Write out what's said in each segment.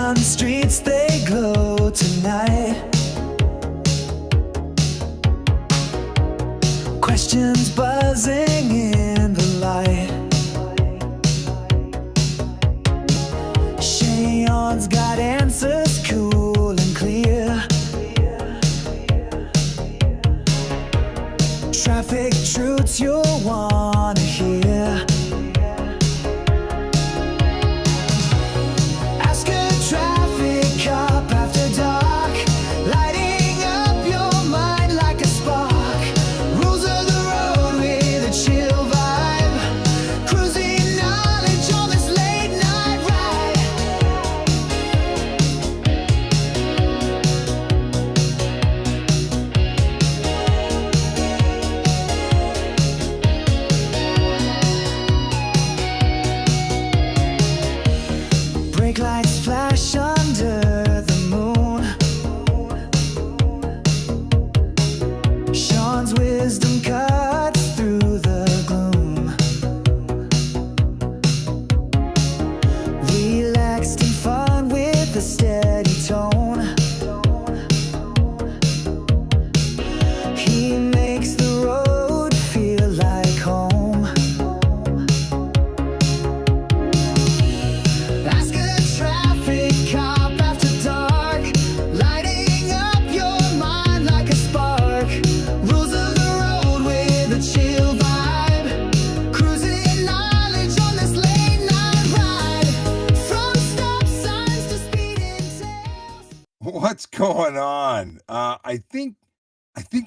Neon streets, they glow tonight. Questions buzzing in the light. Cheyonne's got answers cool and clear. Traffic truths you'll wanna hear. Ask a traffic cop after dark, lighting up your mind like a spark. Rules of the road with a chill vibe, cruising knowledge on this late night ride. Brake lights flash under the moon. Sean's wisdom cuts through the gloom. Relaxed and fun with a steady tone. He makes the road feel like home. Ask a traffic cop after dark, lighting up your mind like a spark. Rules of the road with a chill vibe, cruising knowledge on this late night ride. From stop signs to speeding tails. What's going on? I think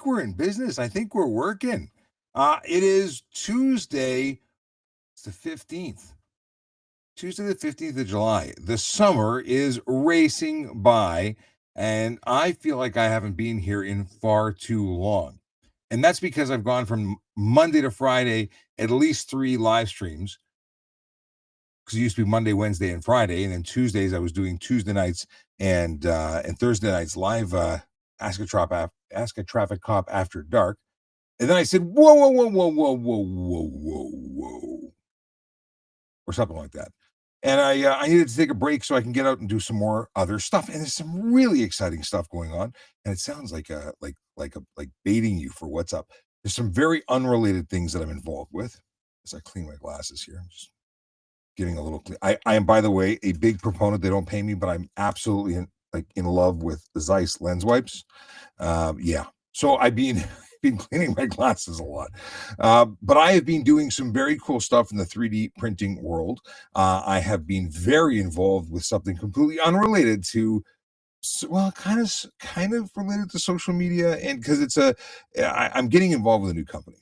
we're in business. I think we're working. It is Tuesday. It's the 15th. Tuesday, the 15th of July. The summer is racing by, and I feel like I haven't been here in far too long. And that's because I've gone from Monday to Friday, at least 3 live streams. Because it used to be Monday, Wednesday, and Friday, and then Tuesdays I was doing Tuesday nights and Thursday nights live. Ask a traffic cop after dark, and then I said, whoa, whoa, whoa, whoa, whoa, whoa, whoa, whoa, whoa, or something like that. And I needed to take a break so I can get out and do some more other stuff. And there's some really exciting stuff going on. And it sounds like baiting you for what's up. There's some very unrelated things that I'm involved with. As I clean my glasses here, I'm just giving a little. I am, by the way, a big proponent. They don't pay me, but I'm absolutely in love with the Zeiss lens wipes. Yeah. So I've been cleaning my glasses a lot. But I have been doing some very cool stuff in the 3D printing world. I have been very involved with something completely unrelated to, well, kind of related to social media, and because I'm getting involved with a new company.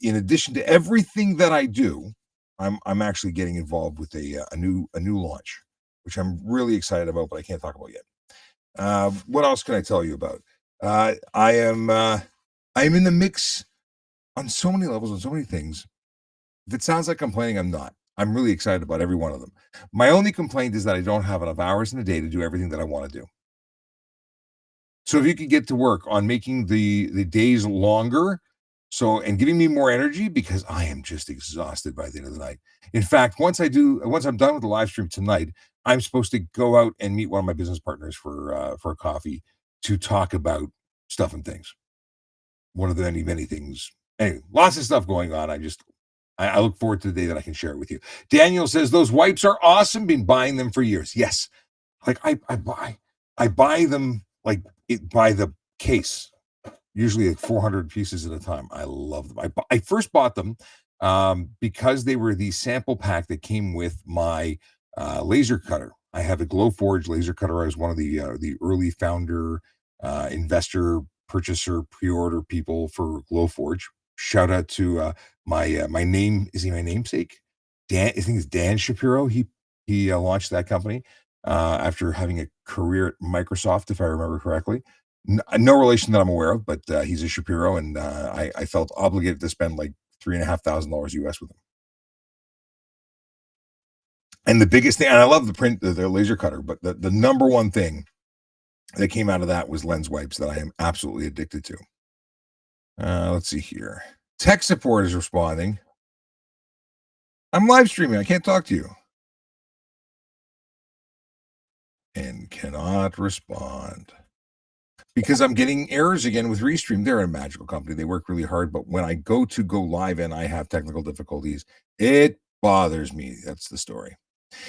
In addition to everything that I do, I'm actually getting involved with a new launch, which I'm really excited about, but I can't talk about yet. What else can I tell you about? I am in the mix on so many levels, on so many things. If it sounds like complaining, I'm not. I'm really excited about every one of them. My only complaint is that I don't have enough hours in a day to do everything that I want to do. So if you could get to work on making the days longer, and giving me more energy, because I am just exhausted by the end of the night. In fact, once I'm done with the live stream tonight, I'm supposed to go out and meet one of my business partners for a coffee to talk about stuff and things. One of the many things. Anyway, lots of stuff going on. I look forward to the day that I can share it with you. Daniel says those wipes are awesome. Been buying them for years. Yes, like I buy them by the case. Usually like 400 pieces at a time. I love them. I first bought them because they were the sample pack that came with my laser cutter. I have a Glowforge laser cutter. I was one of the early founder, investor, purchaser, pre-order people for Glowforge. Shout out to my namesake? Dan, I think it's Dan Shapiro. He launched that company after having a career at Microsoft, if I remember correctly. No relation that I'm aware of, but he's a Shapiro, and I felt obligated to spend like $3,500 US with him. And the biggest thing, and I love the laser cutter, but the number one thing that came out of that was lens wipes that I am absolutely addicted to. Let's see here. Tech support is responding. I'm live streaming. I can't talk to you. cannot respond because I'm getting errors again with Restream. They're a magical company. They work really hard, but when I go live and I have technical difficulties, it bothers me. That's the story.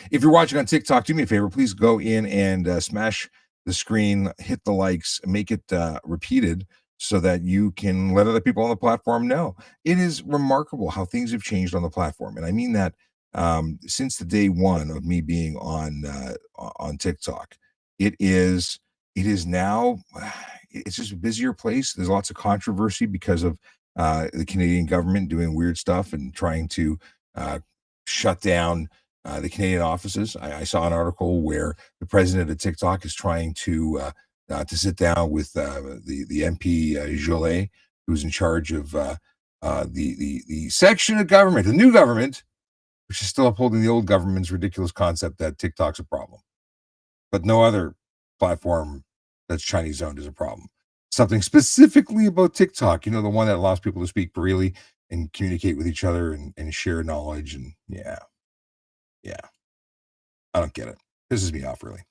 If you're watching on TikTok, do me a favor. Please go in and smash the screen, hit the likes, make it repeated so that you can let other people on the platform know. It is remarkable how things have changed on the platform. And I mean that since the day one of me being on TikTok. It is now it's just a busier place. There's lots of controversy because of the Canadian government doing weird stuff and trying to shut down the Canadian offices. I saw an article where the president of TikTok is trying to sit down with the MP Jolet, who's in charge of the section of government, the new government, which is still upholding the old government's ridiculous concept that TikTok's a problem, but no other platform that's Chinese owned is a problem. Something specifically about TikTok, the one that allows people to speak freely and communicate with each other and share knowledge. And yeah, I don't get it. Pisses me off really,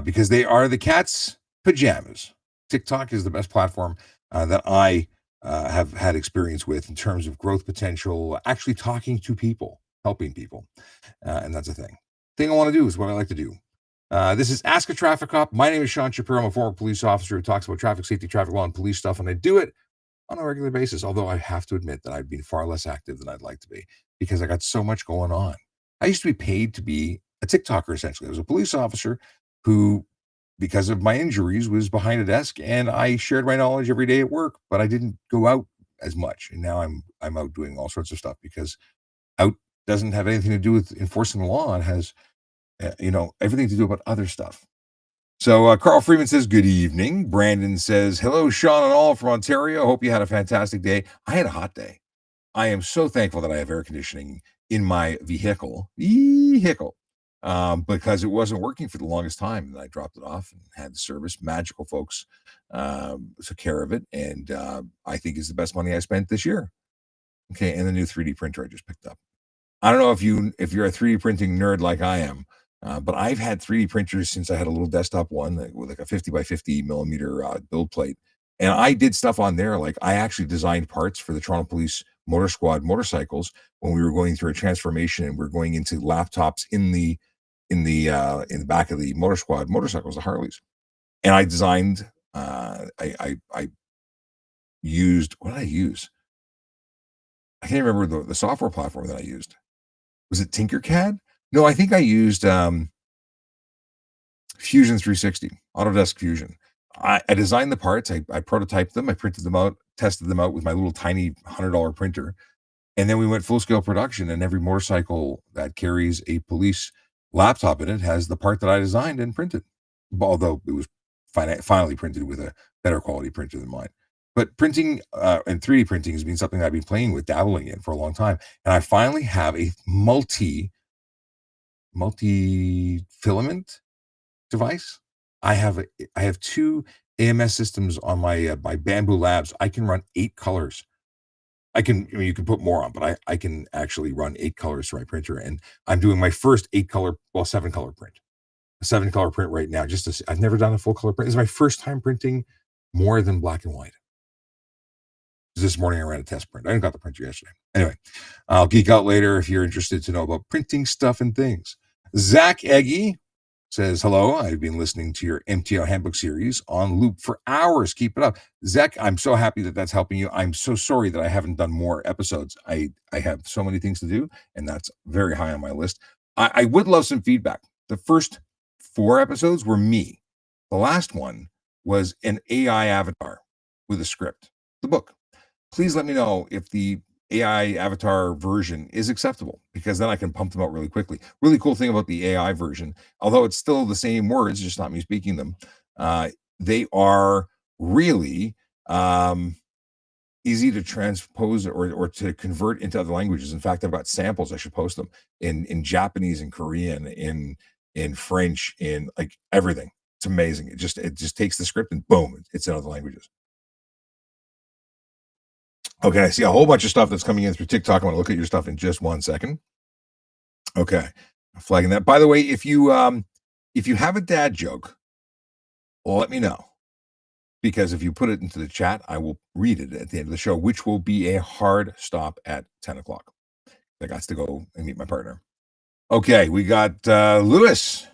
because they are the cat's pajamas. TikTok is the best platform that I have had experience with in terms of growth potential, actually talking to people, helping people, and that's a thing I want to do is what I like to do. This is Ask a Traffic Cop. My name is Sean Shapiro. I'm a former police officer who talks about traffic safety, traffic law, and police stuff, and I do it on a regular basis, although I have to admit that I've been far less active than I'd like to be because I got so much going on. I used to be paid to be a TikToker, essentially. I was a police officer who, because of my injuries, was behind a desk, and I shared my knowledge every day at work, but I didn't go out as much. And now I'm out doing all sorts of stuff because out doesn't have anything to do with enforcing the law. It has everything to do about other stuff. So Carl Freeman says, good evening. Brandon says, hello, Sean and all from Ontario. Hope you had a fantastic day. I had a hot day. I am so thankful that I have air conditioning in my vehicle, because it wasn't working for the longest time. And I dropped it off and had the service. Magical folks took care of it. And I think it's the best money I spent this year. Okay. And the new 3D printer I just picked up. I don't know if you're a 3D printing nerd like I am, but I've had 3D printers since I had a little desktop one with like a 50 by 50 millimeter build plate. And I did stuff on there. Like I actually designed parts for the Toronto Police Motor Squad motorcycles when we were going through a transformation and we're going into laptops in the back of the Motor Squad motorcycles, the Harleys. And I designed, I used, what did I use? I can't remember the software platform that I used. Was it Tinkercad? No, I think I used Fusion 360, Autodesk Fusion. I designed the parts. I prototyped them. I printed them out, tested them out with my little tiny $100 printer. And then we went full-scale production, and every motorcycle that carries a police laptop in it has the part that I designed and printed, although it was finally printed with a better quality printer than mine. But printing and 3D printing has been something I've been playing with, dabbling in for a long time. And I finally have a multi-filament device. I have two AMS systems on my Bamboo Labs. I can run 8 colors. You can put more on, but I can actually run 8 colors to my printer. And I'm doing my first 7-color print. A 7-color print right now. I've never done a full color print. This is my first time printing more than black and white. This morning I ran a test print. I didn't got the printer yesterday. Anyway, I'll geek out later if you're interested to know about printing stuff and things. Zach Eggy says, hello, I've been listening to your MTO handbook series on loop for hours. Keep it up. Zach, I'm so happy that that's helping you. I'm so sorry that I haven't done more episodes. I have so many things to do, and that's very high on my list. I would love some feedback. The first 4 episodes were me. The last one was an AI avatar with a script, the book. Please let me know if the AI avatar version is acceptable, because then I can pump them out really quickly. Really cool thing about the AI version, although it's still the same words, just not me speaking them, they are really easy to transpose or to convert into other languages. In fact, I've got samples. I should post them in Japanese, in Korean, in French, in like everything. It's amazing. It just takes the script and boom, it's in other languages. Okay, I see a whole bunch of stuff that's coming in through TikTok. I'm going to look at your stuff in just 1 second. Okay, I'm flagging that. By the way, if you If you have a dad joke, let me know, because if you put it into the chat, I will read it at the end of the show, which will be a hard stop at 10 o'clock. I got to go and meet my partner. Okay, we got Lewis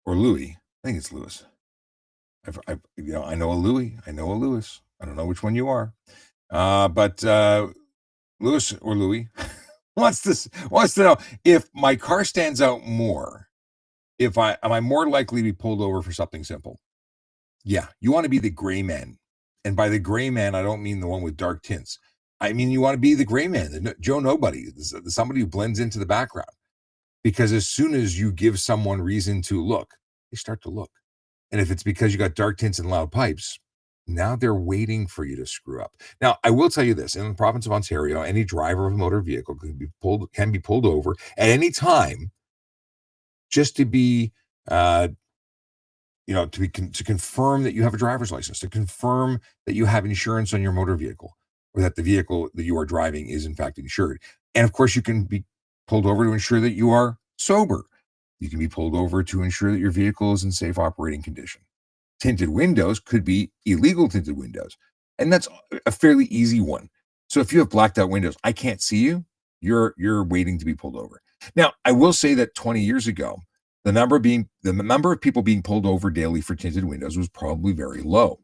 or Louis. I think it's Lewis. I know a Louis. I know a Lewis. I don't know which one you are, but Lewis or Louis wants to know if my car stands out more. If am I more likely to be pulled over for something simple? Yeah, you want to be the gray man, and by the gray man, I don't mean the one with dark tints. I mean you want to be the gray man, the Joe Nobody, somebody who blends into the background. Because as soon as you give someone reason to look, they start to look. And if it's because you got dark tints and loud pipes, now they're waiting for you to screw up. Now, I will tell you this: in the province of Ontario, any driver of a motor vehicle can be pulled over at any time, just to be, uh, to confirm that you have a driver's license, to confirm that you have insurance on your motor vehicle, or that the vehicle that you are driving is in fact insured. And of course, you can be pulled over to ensure that you are sober. You can be pulled over to ensure that your vehicle is in safe operating condition. Tinted windows could be illegal tinted windows, and that's a fairly easy one. So if you have blacked out windows, I can't see you. You're waiting to be pulled over. Now, I will say that 20 years ago, the number of people being pulled over daily for tinted windows was probably very low.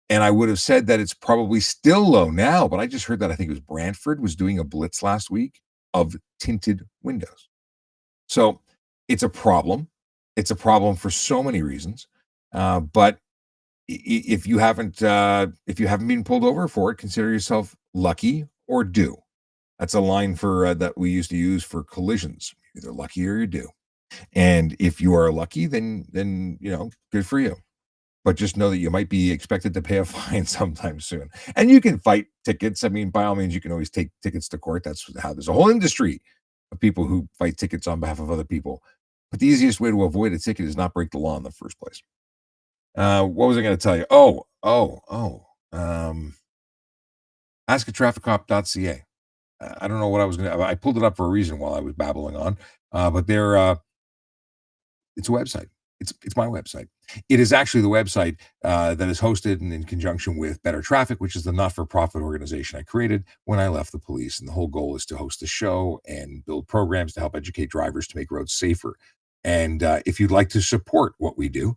And I would have said that it's probably still low now, but I just heard that I think it was Brantford was doing a blitz last week of tinted windows. So it's a problem. It's a problem for so many reasons. But if you haven't been pulled over for it, consider yourself lucky or due. That's a line for that we used to use for collisions. You're either lucky or you're due. And if you are lucky, then good for you. But just know that you might be expected to pay a fine sometime soon. And you can fight tickets. I mean, by all means, you can always take tickets to court. That's how there's a whole industry of people who fight tickets on behalf of other people. But the easiest way to avoid a ticket is not break the law in the first place. What was I going to tell you? Askatrafficcop.ca. I don't know what I was going to. I pulled it up for a reason while I was babbling on. But it's a website. It's my website. It is actually the website that is hosted in conjunction with Better Traffic, which is the not-for-profit organization I created when I left the police. And the whole goal is to host a show and build programs to help educate drivers to make roads safer. And if you'd like to support what we do,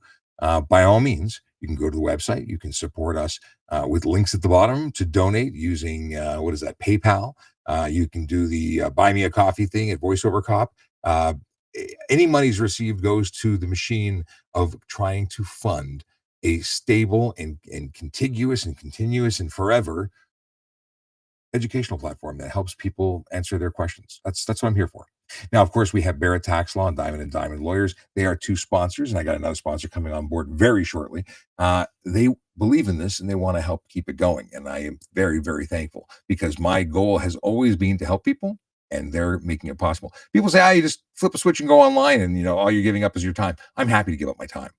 by all means, you can go to the website. You can support us with links at the bottom to donate using PayPal. You can do the Buy Me a Coffee thing at VoiceOver Cop. Any monies received goes to the machine of trying to fund a stable and contiguous and continuous and forever educational platform that helps people answer their questions. That's what I'm here for. Now, of course, we have Barrett Tax Law and Diamond Lawyers. They are two sponsors, and I got another sponsor coming on board very shortly. They believe in this and they want to help keep it going. And I am very, very thankful, because my goal has always been to help people, and they're making it possible. People say, you just flip a switch and go online, and all you're giving up is your time. I'm happy to give up my time,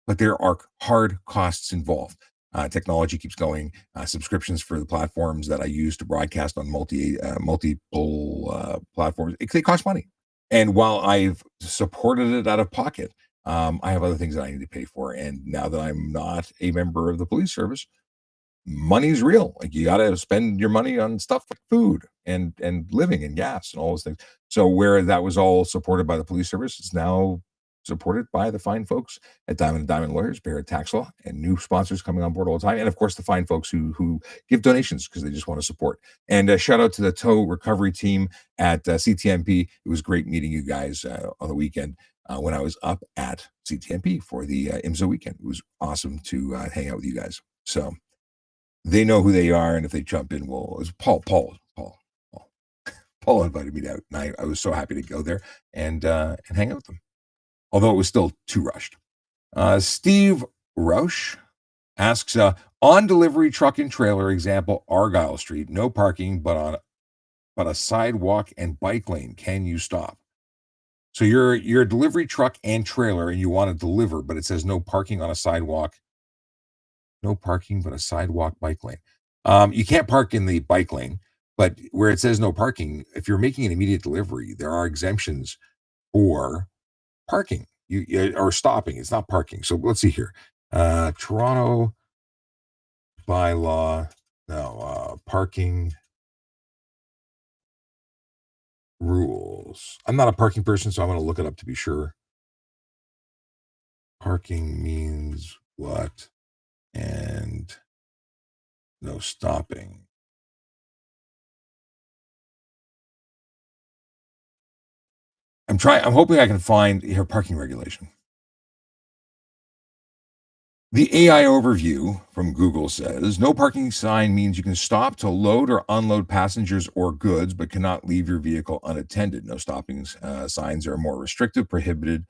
but there are hard costs involved. Technology keeps going. Subscriptions for the platforms that I use to broadcast on multiple platforms, they cost money. And while I've supported it out of pocket, I have other things that I need to pay for. And now that I'm not a member of the police service, money's real. Like, you got to spend your money on stuff like food and living and gas and all those things. So where that was all supported by the police service, it's now supported by the fine folks at Diamond Lawyers, Barrett Tax Law, and new sponsors coming on board all the time. And of course, the fine folks who give donations because they just want to support. And shout out to the tow recovery team at CTMP. It was great meeting you guys on the weekend when I was up at CTMP for the IMSA weekend. It was awesome to hang out with you guys. So they know who they are, and if they jump in, it was Paul invited me out, and I was so happy to go there and hang out with them, although it was still too rushed. Steve Roche asks, on delivery truck and trailer example, Argyle Street, no parking, but a sidewalk and bike lane. Can you stop? So you're a delivery truck and trailer, and you want to deliver, but it says no parking on a sidewalk. No parking, but a sidewalk bike lane. You can't park in the bike lane, but where it says no parking, if you're making an immediate delivery, there are exemptions for parking. or stopping. It's not parking. So let's see here. Toronto bylaw. No, parking rules. I'm not a parking person, so I'm going to look it up to be sure. Parking means what? And no stopping. I'm hoping I can find here parking regulation. The AI overview from Google says no parking sign means you can stop to load or unload passengers or goods, but cannot leave your vehicle unattended. No stopping signs are more restrictive, prohibiting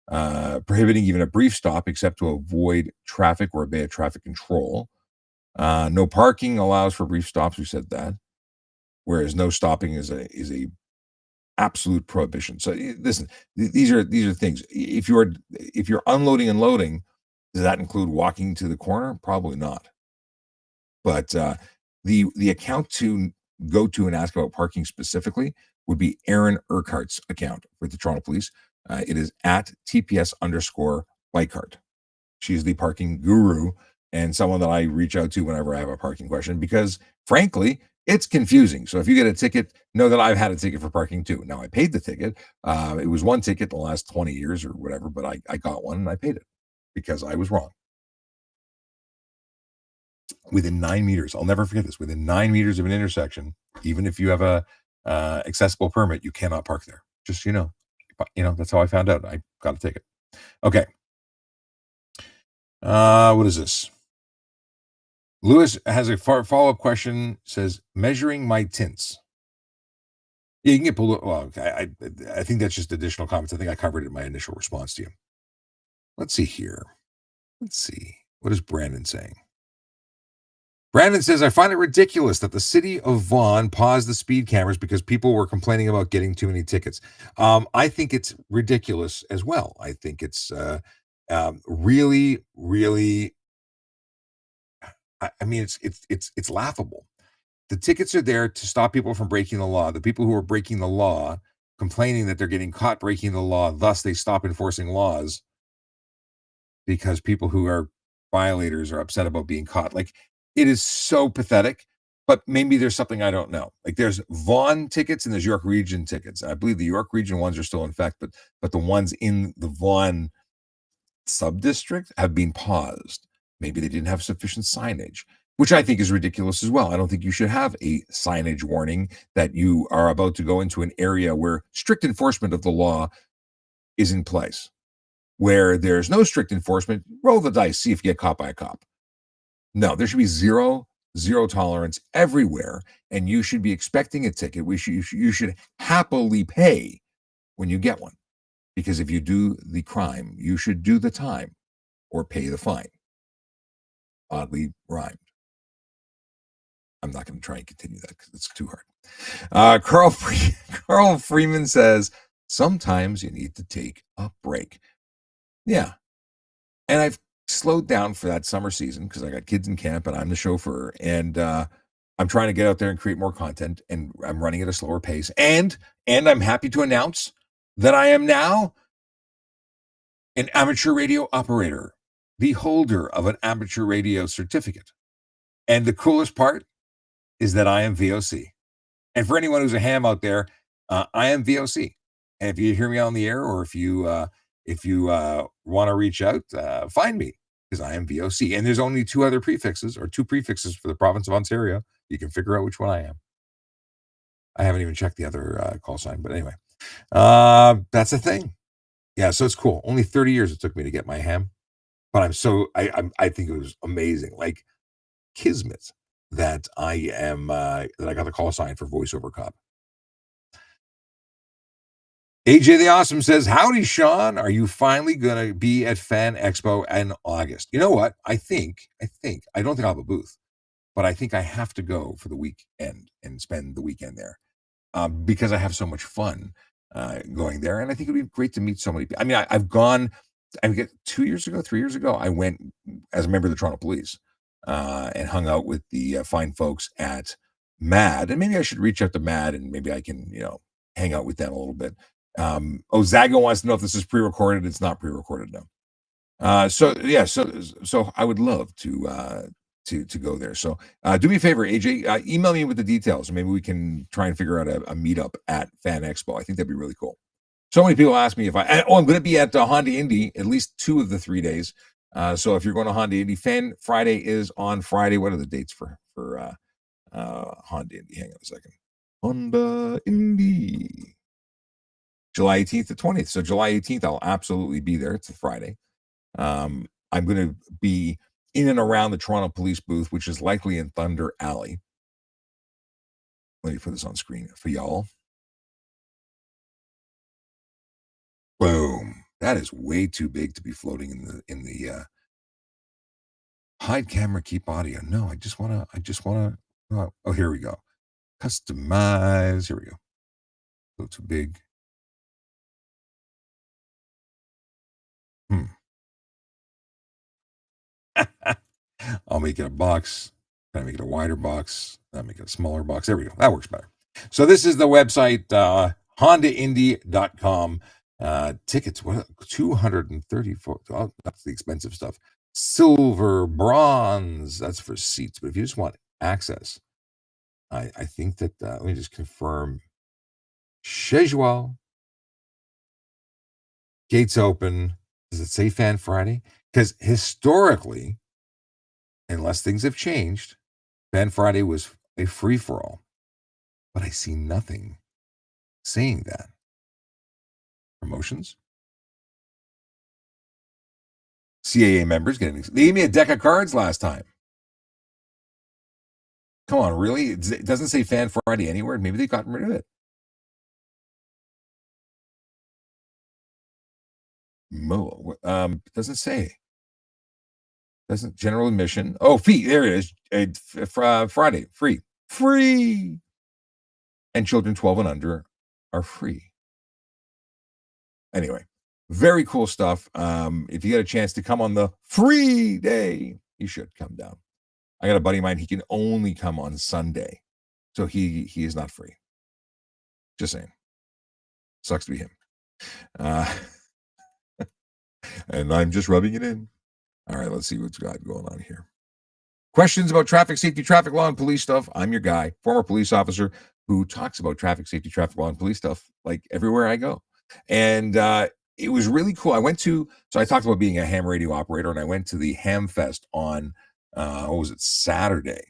even a brief stop except to avoid traffic or obey a traffic control. No parking allows for brief stops. We said that, whereas no stopping is a absolute prohibition. So listen, these are things. If you're unloading and loading, does that include walking to the corner? Probably not. But the account to go to and ask about parking specifically would be Aaron Urquhart's account for the Toronto Police. It is at TPS_Bikehart. She's the parking guru and someone that I reach out to whenever I have a parking question because, frankly, it's confusing. So if you get a ticket, know that I've had a ticket for parking too. Now I paid the ticket. It was one ticket in the last 20 years or whatever, but I got one and I paid it because I was wrong. Within 9 meters, I'll never forget this. Within 9 meters of an intersection, even if you have a accessible permit, you cannot park there. Just that's how I found out. I got a ticket. Okay. What is this? Lewis has a follow-up question. Says measuring my tints. Yeah, you can get pulled. Well, okay, I think that's just additional comments. I think I covered it in my initial response to you. Let's see here. Let's see. What is Brandon saying? Brandon says, I find it ridiculous that the city of Vaughan paused the speed cameras because people were complaining about getting too many tickets. I think it's ridiculous as well. I think it's really, really. I mean, it's laughable. The tickets are there to stop people from breaking the law. The people who are breaking the law, complaining that they're getting caught breaking the law, thus they stop enforcing laws because people who are violators are upset about being caught. Like, it is so pathetic, but maybe there's something I don't know. Like, there's Vaughan tickets and there's York Region tickets. I believe the York Region ones are still in effect, but the ones in the Vaughan sub-district have been paused. Maybe they didn't have sufficient signage, which I think is ridiculous as well. I don't think you should have a signage warning that you are about to go into an area where strict enforcement of the law is in place. Where there's no strict enforcement, roll the dice, see if you get caught by a cop. No, there should be zero tolerance everywhere, and you should be expecting a ticket. You should happily pay when you get one, because if you do the crime, you should do the time or pay the fine. Oddly rhymed. I'm not going to try and continue that because it's too hard. Carl Freeman says, sometimes you need to take a break. Yeah. And I've slowed down for that summer season because I got kids in camp and I'm the chauffeur. And I'm trying to get out there and create more content. And I'm running at a slower pace. And I'm happy to announce that I am now an amateur radio operator, the holder of an amateur radio certificate. And the coolest part is that I am VOC. And for anyone who's a ham out there, I am VOC. And if you hear me on the air, or if you want to reach out, find me, because I am VOC. And there's only two prefixes for the province of Ontario. You can figure out which one I am. I haven't even checked the other call sign, but anyway, that's the thing. Yeah, so it's cool. Only 30 years it took me to get my ham, but I think it was amazing, like kismet that I got the call sign for voiceover cop. AJ the Awesome says, howdy, Sean. Are you finally going to be at Fan Expo in August? You know what? I don't think I'll have a booth, but I think I have to go for the weekend and spend the weekend there because I have so much fun going there. And I think it'd be great to meet so many people. I mean, I've gone, 3 years ago, I went as a member of the Toronto Police and hung out with the fine folks at MAD. And maybe I should reach out to MAD and maybe I can, hang out with them a little bit. Zago wants to know if this is pre-recorded. It's not pre-recorded now. So I would love to go there. So do me a favor, AJ, email me with the details. Maybe we can try and figure out a meetup at Fan Expo. I think that'd be really cool. So many people ask me if I'm going to be at Honda Indy at least 2 of the 3 days. So if you're going to Honda Indy, Fan Friday is on Friday. What are the dates for Honda Indy? Hang on a second. Honda Indy, July 18th to 20th. So July 18th, I'll absolutely be there. It's a Friday. I'm going to be in and around the Toronto Police booth, which is likely in Thunder Alley. Let me put this on screen for y'all. Boom. That is way too big to be floating in the hide camera, keep audio. No, I just want to, oh, here we go. Customize. Here we go. A little too big. I'll make it a box. I'll make it a wider box. I'll make it a smaller box. There we go. That works better. So this is the website, HondaIndy.com. Tickets, what, 234. Oh, that's the expensive stuff. Silver, bronze, that's for seats. But if you just want access, I think that, let me just confirm. Schedule. Gates open. Does it say Fan Friday? Because historically, unless things have changed, Fan Friday was a free-for-all. But I see nothing saying that. Promotions? CAA members getting... They gave me a deck of cards last time. Come on, really? It doesn't say Fan Friday anywhere. Maybe they've gotten rid of it. Doesn't say. Doesn't general admission. Oh, fee. There it is. Friday. Free. And children 12 and under are free. Anyway, very cool stuff. If you get a chance to come on the free day, you should come down. I got a buddy of mine. He can only come on Sunday. So he is not free. Just saying. Sucks to be him. And I'm just rubbing it in. All right, let's see what's got going on here. Questions about traffic safety, traffic law, and police stuff. I'm your guy, former police officer who talks about traffic safety, traffic law, and police stuff like everywhere I go. And it was really cool. So I talked about being a ham radio operator, and I went to the Ham Fest on, what was it, Saturday.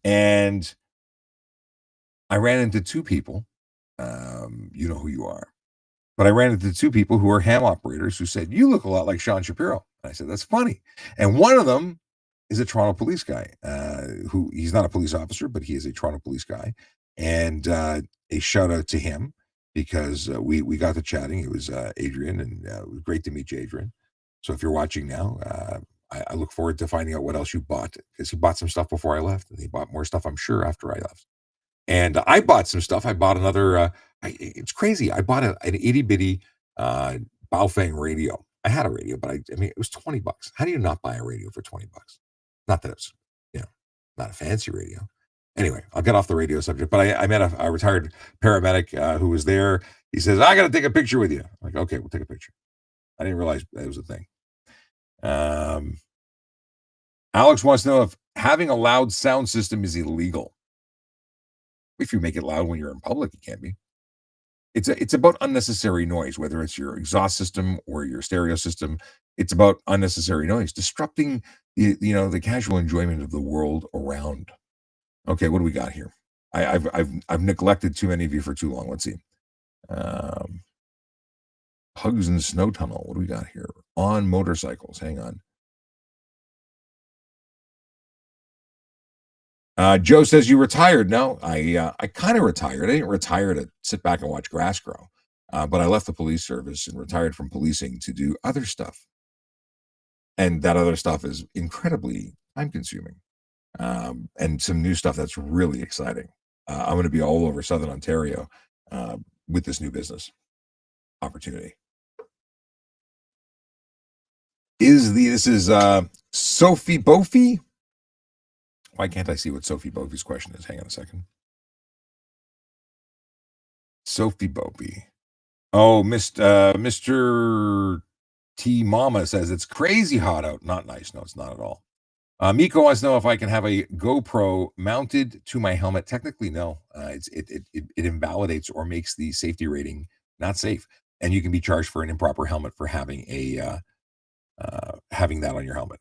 And I ran into 2 people. You know who you are. But I ran into 2 people who are ham operators who said, "You look a lot like Sean Shapiro." And I said, "That's funny." And one of them is a Toronto police guy, who he's not a police officer, but he is a Toronto police guy. And a shout out to him because we got to chatting. It was Adrian, and it was great to meet you, Adrian. So if you're watching now, I look forward to finding out what else you bought, because he bought some stuff before I left, and he bought more stuff, I'm sure, after I left. And I bought some stuff. I bought another, it's crazy. I bought an itty bitty Baofeng radio. I had a radio, but I mean, it was $20. How do you not buy a radio for $20? Not that it's, not a fancy radio. Anyway, I'll get off the radio subject, but I met a retired paramedic who was there. He says, "I got to take a picture with you." I'm like, "Okay, we'll take a picture." I didn't realize that was a thing. Alex wants to know if having a loud sound system is illegal. If you make it loud when you're in public, it can be. It's about unnecessary noise, whether it's your exhaust system or your stereo system. It's about unnecessary noise, disrupting the casual enjoyment of the world around. Okay, what do we got here? I've neglected too many of you for too long. Let's see. Hugs in Snow Tunnel. What do we got here? On motorcycles. Hang on. Joe says you retired. No, I kind of retired. I didn't retire to sit back and watch grass grow, but I left the police service and retired from policing to do other stuff. And that other stuff is incredibly time consuming, and some new stuff that's really exciting. I'm going to be all over Southern Ontario with this new business opportunity. This is Sophie Bofi? Why can't I see what Sophie Bofi's question is? Hang on a second. Sophie Bopey. Oh, Mr. T Mama says it's crazy hot out. Not nice. No, it's not at all. Miko wants to know if I can have a GoPro mounted to my helmet. Technically, no. It invalidates or makes the safety rating not safe, and you can be charged for an improper helmet for having having that on your helmet.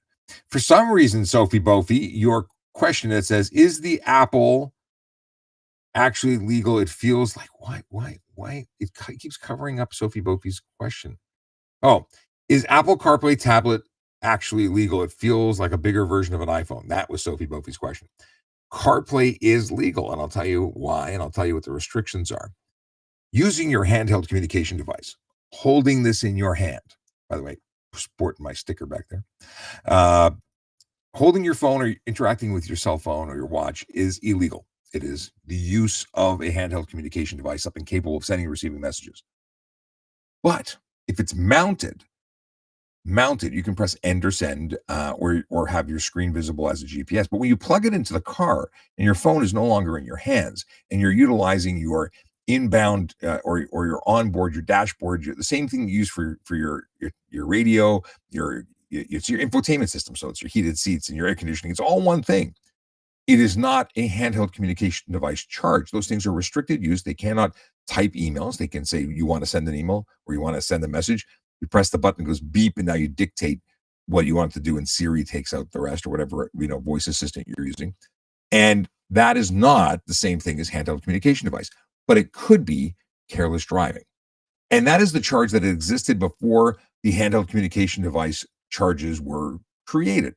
For some reason, Sophie Bophy, your question that says, "Is the Apple actually legal?" It feels like why it keeps covering up Sophie Bophy's question. Oh, is Apple CarPlay tablet actually legal? It feels like a bigger version of an iPhone. That was Sophie Bophy's question. CarPlay is legal, and I'll tell you why, and I'll tell you what the restrictions are. Using your handheld communication device, holding this in your hand. By the way, sporting my sticker back there. Holding your phone or interacting with your cell phone or your watch is illegal. It is the use of a handheld communication device, something capable of sending and receiving messages. But if it's mounted, you can press end or send, or have your screen visible as a GPS. But when you plug it into the car and your phone is no longer in your hands, and you're utilizing your inbound or your onboard, your dashboard, the same thing you use for your radio, it's your infotainment system. So it's your heated seats and your air conditioning. It's all one thing. It is not a handheld communication device charge. Those things are restricted use. They cannot type emails. They can say you want to send an email or you want to send a message. You press the button, it goes beep, and now you dictate what you want it to do, and Siri takes out the rest or whatever voice assistant you're using. And that is not the same thing as handheld communication device, but it could be careless driving. And that is the charge that existed before the handheld communication device charges were created.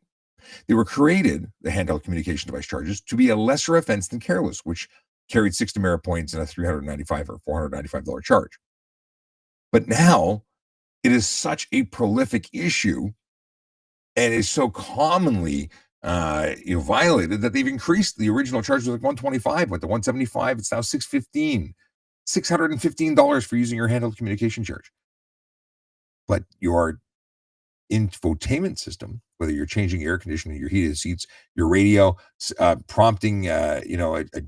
They were created, the handheld communication device charges, to be a lesser offense than careless, which carried 6 demerit points and a $395 or $495 charge. But now it is such a prolific issue and is so commonly violated that they've increased the original charge was like $125, but the $175, it's now $615 for using your handheld communication charge. But your infotainment system, whether you're changing air conditioning, your heated seats, your radio, prompting, a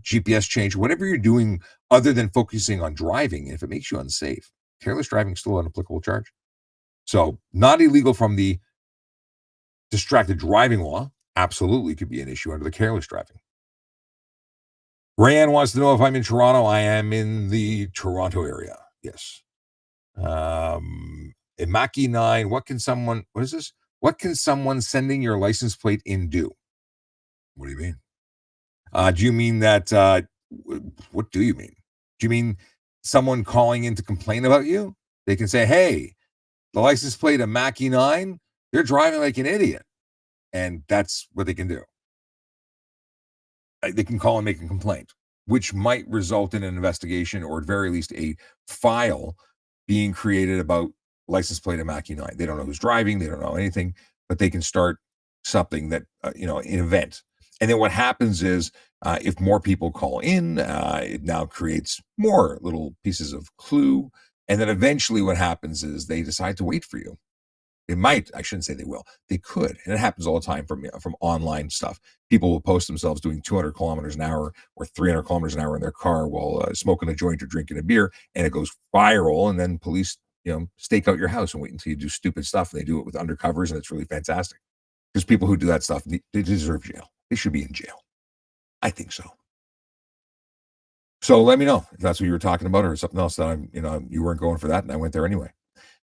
GPS change, whatever you're doing other than focusing on driving, if it makes you unsafe, careless driving is still an applicable charge. So not illegal from the distracted driving law, absolutely could be an issue under the careless driving. Rayanne wants to know if I'm in Toronto. I am in the Toronto area. Yes. Imaki 9, what is this? What can someone sending your license plate in do? What do you mean? Do you mean that, what do you mean? Do you mean someone calling in to complain about you? They can say, hey, the license plate of Mackie 9, they're driving like an idiot. And that's what they can do. They can call and make a complaint, which might result in an investigation or at very least a file being created about license plate of Mackie 9. They don't know who's driving. They don't know anything, but they can start something that, an event. And then what happens is if more people call in, it now creates more little pieces of clue. And then eventually what happens is they decide to wait for you. They might, I shouldn't say they will, they could. And it happens all the time from online stuff. People will post themselves doing 200 kilometers an hour or 300 kilometers an hour in their car while smoking a joint or drinking a beer. And it goes viral. And then police, stake out your house and wait until you do stupid stuff. And they do it with undercovers. And it's really fantastic. Because people who do that stuff, they deserve jail. They should be in jail. I think so. So let me know if that's what you were talking about or something else that you weren't going for that. And I went there anyway.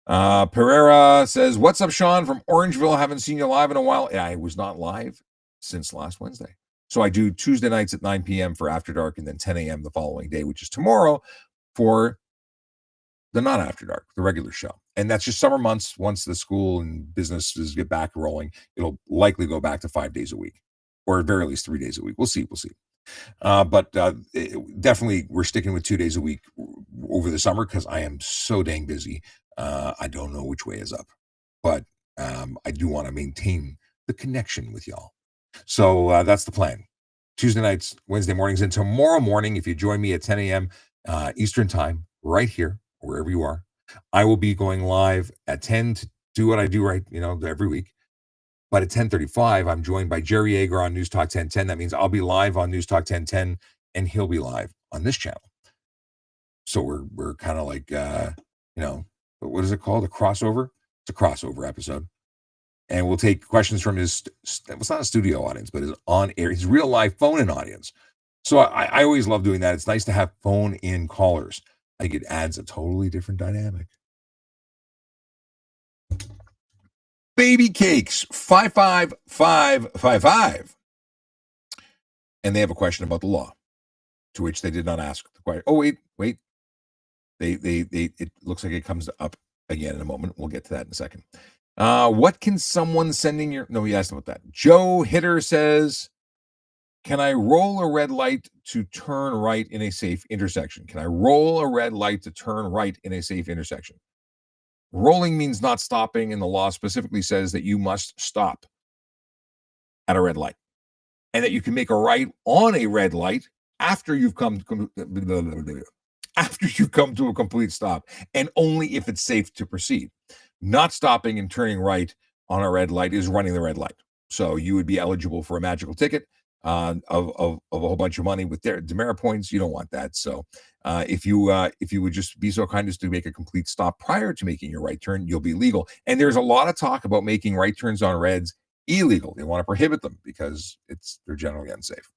Pereira says, what's up, Sean from Orangeville? Haven't seen you live in a while. Yeah, I was not live since last Wednesday. So I do Tuesday nights at 9 p.m. for After Dark and then 10 a.m. the following day, which is tomorrow, for the not After Dark, the regular show. And that's just summer months. Once the school and businesses get back rolling, it'll likely go back to 5 days a week, or at very least 3 days a week. We'll see. But definitely we're sticking with 2 days a week over the summer because I am so dang busy. I don't know which way is up, but I do want to maintain the connection with y'all. So that's the plan. Tuesday nights, Wednesday mornings, and tomorrow morning, if you join me at 10 a.m. Eastern time, right here, wherever you are, I will be going live at 10 to do what I do every week. But at 10:35, I'm joined by Jerry Yeager on News Talk 1010. That means I'll be live on News Talk 1010, and he'll be live on this channel. So we're kind of like what is it called? A crossover? It's a crossover episode. And we'll take questions from his it's not a studio audience, but his real life phone-in audience. So I always love doing that. It's nice to have phone-in callers. I think it adds a totally different dynamic. Baby Cakes 55555. And they have a question about the law, to which they did not ask the question. Oh, wait. They it looks like it comes up again in a moment. We'll get to that in a second. What can someone sending your no, we asked about that. Joe Hitter says, can I roll a red light to turn right in a safe intersection? Can I roll a red light to turn right in a safe intersection? Rolling means not stopping, and the law specifically says that you must stop at a red light, and that you can make a right on a red light after you've come to a complete stop, and only if it's safe to proceed. Not stopping and turning right on a red light is running the red light. So you would be eligible for a magical ticket of a whole bunch of money with demerit points. You don't want that. So if you would just be so kind as to make a complete stop prior to making your right turn, you'll be legal. And there's a lot of talk about making right turns on reds illegal. They want to prohibit them because they're generally unsafe.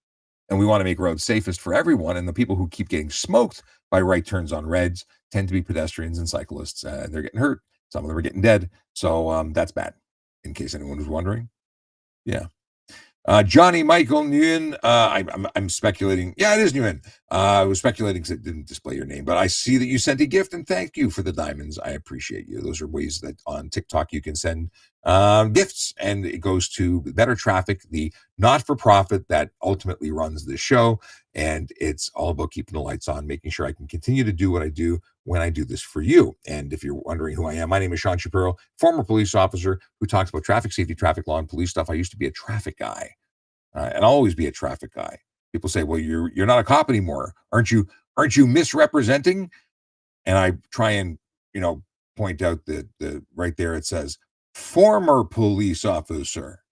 And we want to make roads safest for everyone. And the people who keep getting smoked by right turns on reds tend to be pedestrians and cyclists, and they're getting hurt. Some of them are getting dead. So that's bad, in case anyone was wondering. Yeah. Johnny Michael Nguyen. I'm speculating. Yeah, it is Nguyen. I was speculating because it didn't display your name, but I see that you sent a gift, and thank you for the diamonds. I appreciate you. Those are ways that on TikTok you can send gifts, and it goes to Better Traffic, the not-for-profit that ultimately runs this show. And it's all about keeping the lights on, making sure I can continue to do what I do when I do this for you. And if you're wondering who I am, my name is Sean Shapiro, former police officer who talks about traffic safety, traffic law, and police stuff. I used to be a traffic guy, and I'll always be a traffic guy. People say, "Well, you're not a cop anymore, aren't you? Aren't you misrepresenting?" And I try and point out that right there it says former police officer.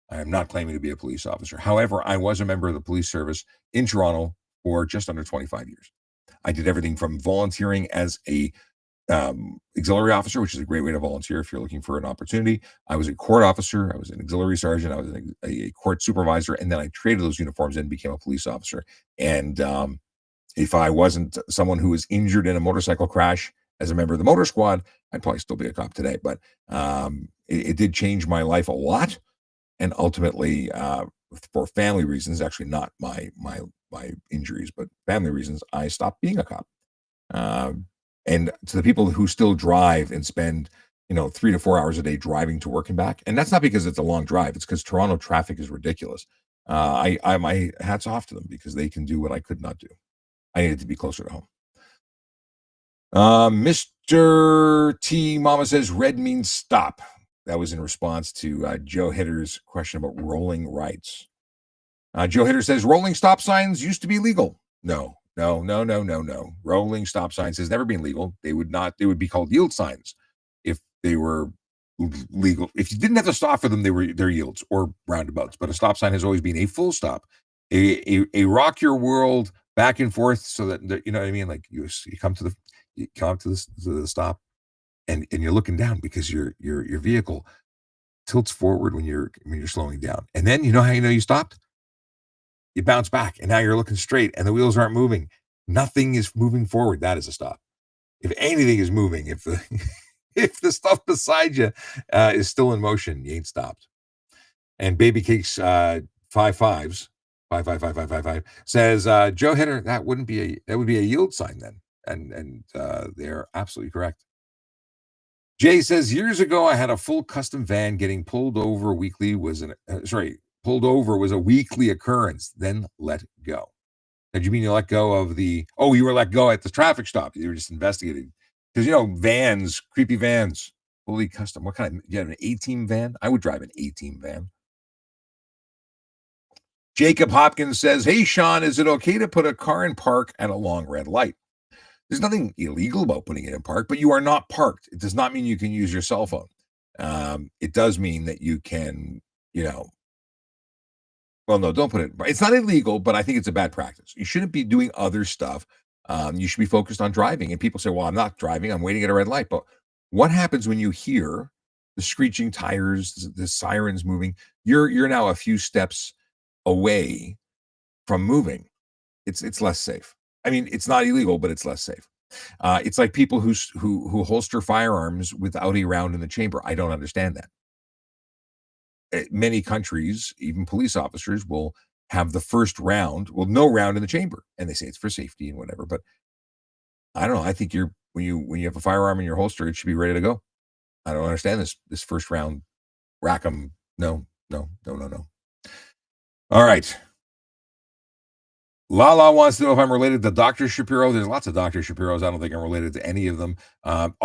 I am not claiming to be a police officer. However, I was a member of the police service in Toronto for just under 25 years. I did everything from volunteering as a auxiliary officer, which is a great way to volunteer if you're looking for an opportunity. I was a court officer. I was an auxiliary sergeant. I was a court supervisor. And then I traded those uniforms and became a police officer. And if I wasn't someone who was injured in a motorcycle crash as a member of the motor squad, I'd probably still be a cop today. But it did change my life a lot. And ultimately, for family reasons, actually not my injuries, but family reasons, I stopped being a cop. And to the people who still drive and spend 3 to 4 hours a day driving to work and back, and that's not because it's a long drive, it's because Toronto traffic is ridiculous. My hats off to them, because they can do what I could not do. I needed to be closer to home. Mr. T Mama says red means stop. That was in response to Joe Hitter's question about rolling rights. Joe Hitter says rolling stop signs used to be legal. No. Rolling stop signs has never been legal. They would be called yield signs if they were legal. If you didn't have to stop for them, they're yields or roundabouts. But a stop sign has always been a full stop, a rock your world back and forth, so that you know what I mean. Like you come to the stop, and you're looking down because your vehicle tilts forward when you're slowing down, and then you know how you stopped. You bounce back, and now you're looking straight, and the wheels aren't moving. Nothing is moving forward. That is a stop. If anything is moving, if the stuff beside you is still in motion, you ain't stopped. And Baby Cakes 5 says Joe Hitter, that would be a yield sign then, and they're absolutely correct. Jay says years ago I had a full custom van. Getting pulled over weekly was a weekly occurrence, then let go. Did you mean you let go of you were let go at the traffic stop? You were just investigating. Because, vans, creepy vans, fully custom. What kind of, you have an A-team van? I would drive an A-team van. Jacob Hopkins says, hey, Sean, is it okay to put a car in park at a long red light? There's nothing illegal about putting it in park, but you are not parked. It does not mean you can use your cell phone. It does mean that you can, well, no, don't put it. It's not illegal, but I think it's a bad practice. You shouldn't be doing other stuff You should be focused on driving. And people say, well, I'm not driving, I'm waiting at a red light. But what happens when you hear the screeching tires, the sirens moving? You're now a few steps away from moving. It's less safe. I mean, it's not illegal, but it's less safe. It's like people who holster firearms without a round in the chamber. I don't understand that. Many countries, even police officers, will have the first round, well, no round in the chamber, and they say it's for safety and whatever. But I don't know. I think when you have a firearm in your holster, it should be ready to go. I don't understand this first round rack 'em. No, no, no, no, no. All right. Lala wants to know if I'm related to Dr. Shapiro. There's lots of Dr. Shapiros. I don't think I'm related to any of them.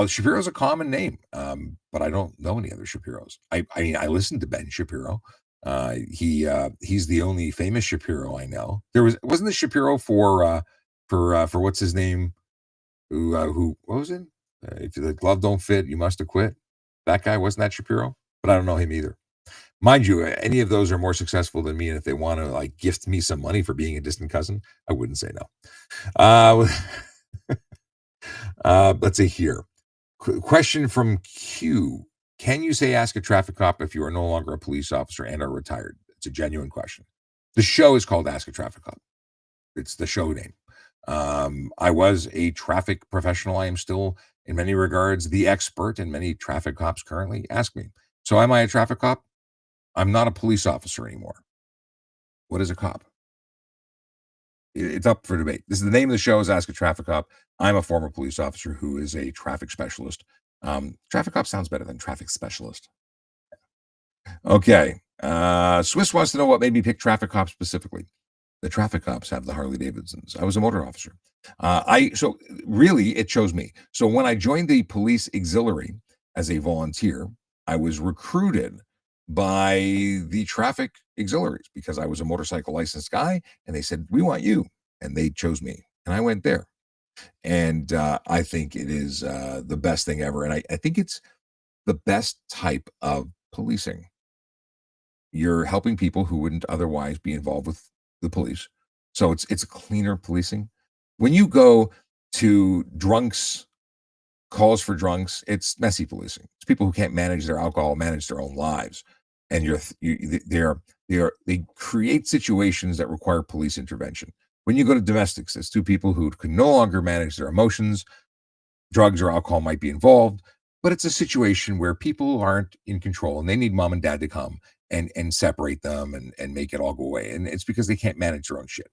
Shapiro's a common name, but I don't know any other Shapiros. I mean, I listened to Ben Shapiro. He's the only famous Shapiro I know. Wasn't the Shapiro for what's his name? Who what was it? If the glove don't fit, you must have quit. That guy wasn't that Shapiro, but I don't know him either. Mind you, any of those are more successful than me, and if they want to like gift me some money for being a distant cousin, I wouldn't say no. Uh, let's see here. Question from Q. Can you say ask a traffic cop if you are no longer a police officer and are retired? It's a genuine question. The show is called Ask a Traffic Cop. It's the show name. I was a traffic professional. I am still, in many regards, the expert, and many traffic cops currently ask me. So, am I a traffic cop? I'm not a police officer anymore. What is a cop? It's up for debate. This is the name of the show is Ask a Traffic Cop. I'm a former police officer who is a traffic specialist. Traffic cop sounds better than traffic specialist. Okay. Swiss wants to know what made me pick traffic cops specifically. The traffic cops have the Harley Davidsons. I was a motor officer. So really it chose me. So when I joined the police auxiliary as a volunteer, I was recruited by the traffic auxiliaries because I was a motorcycle licensed guy, and they said, we want you. And they chose me. And I went there. And I think it is the best thing ever. And I think it's the best type of policing. You're helping people who wouldn't otherwise be involved with the police. So it's a cleaner policing. When you go to drunks, calls for drunks, it's messy policing. It's people who can't manage their alcohol, manage their own lives. And they create situations that require police intervention. When you go to domestics, it's two people who can no longer manage their emotions. Drugs or alcohol might be involved, but it's a situation where people aren't in control and they need mom and dad to come and separate them and make it all go away. And it's because they can't manage their own shit.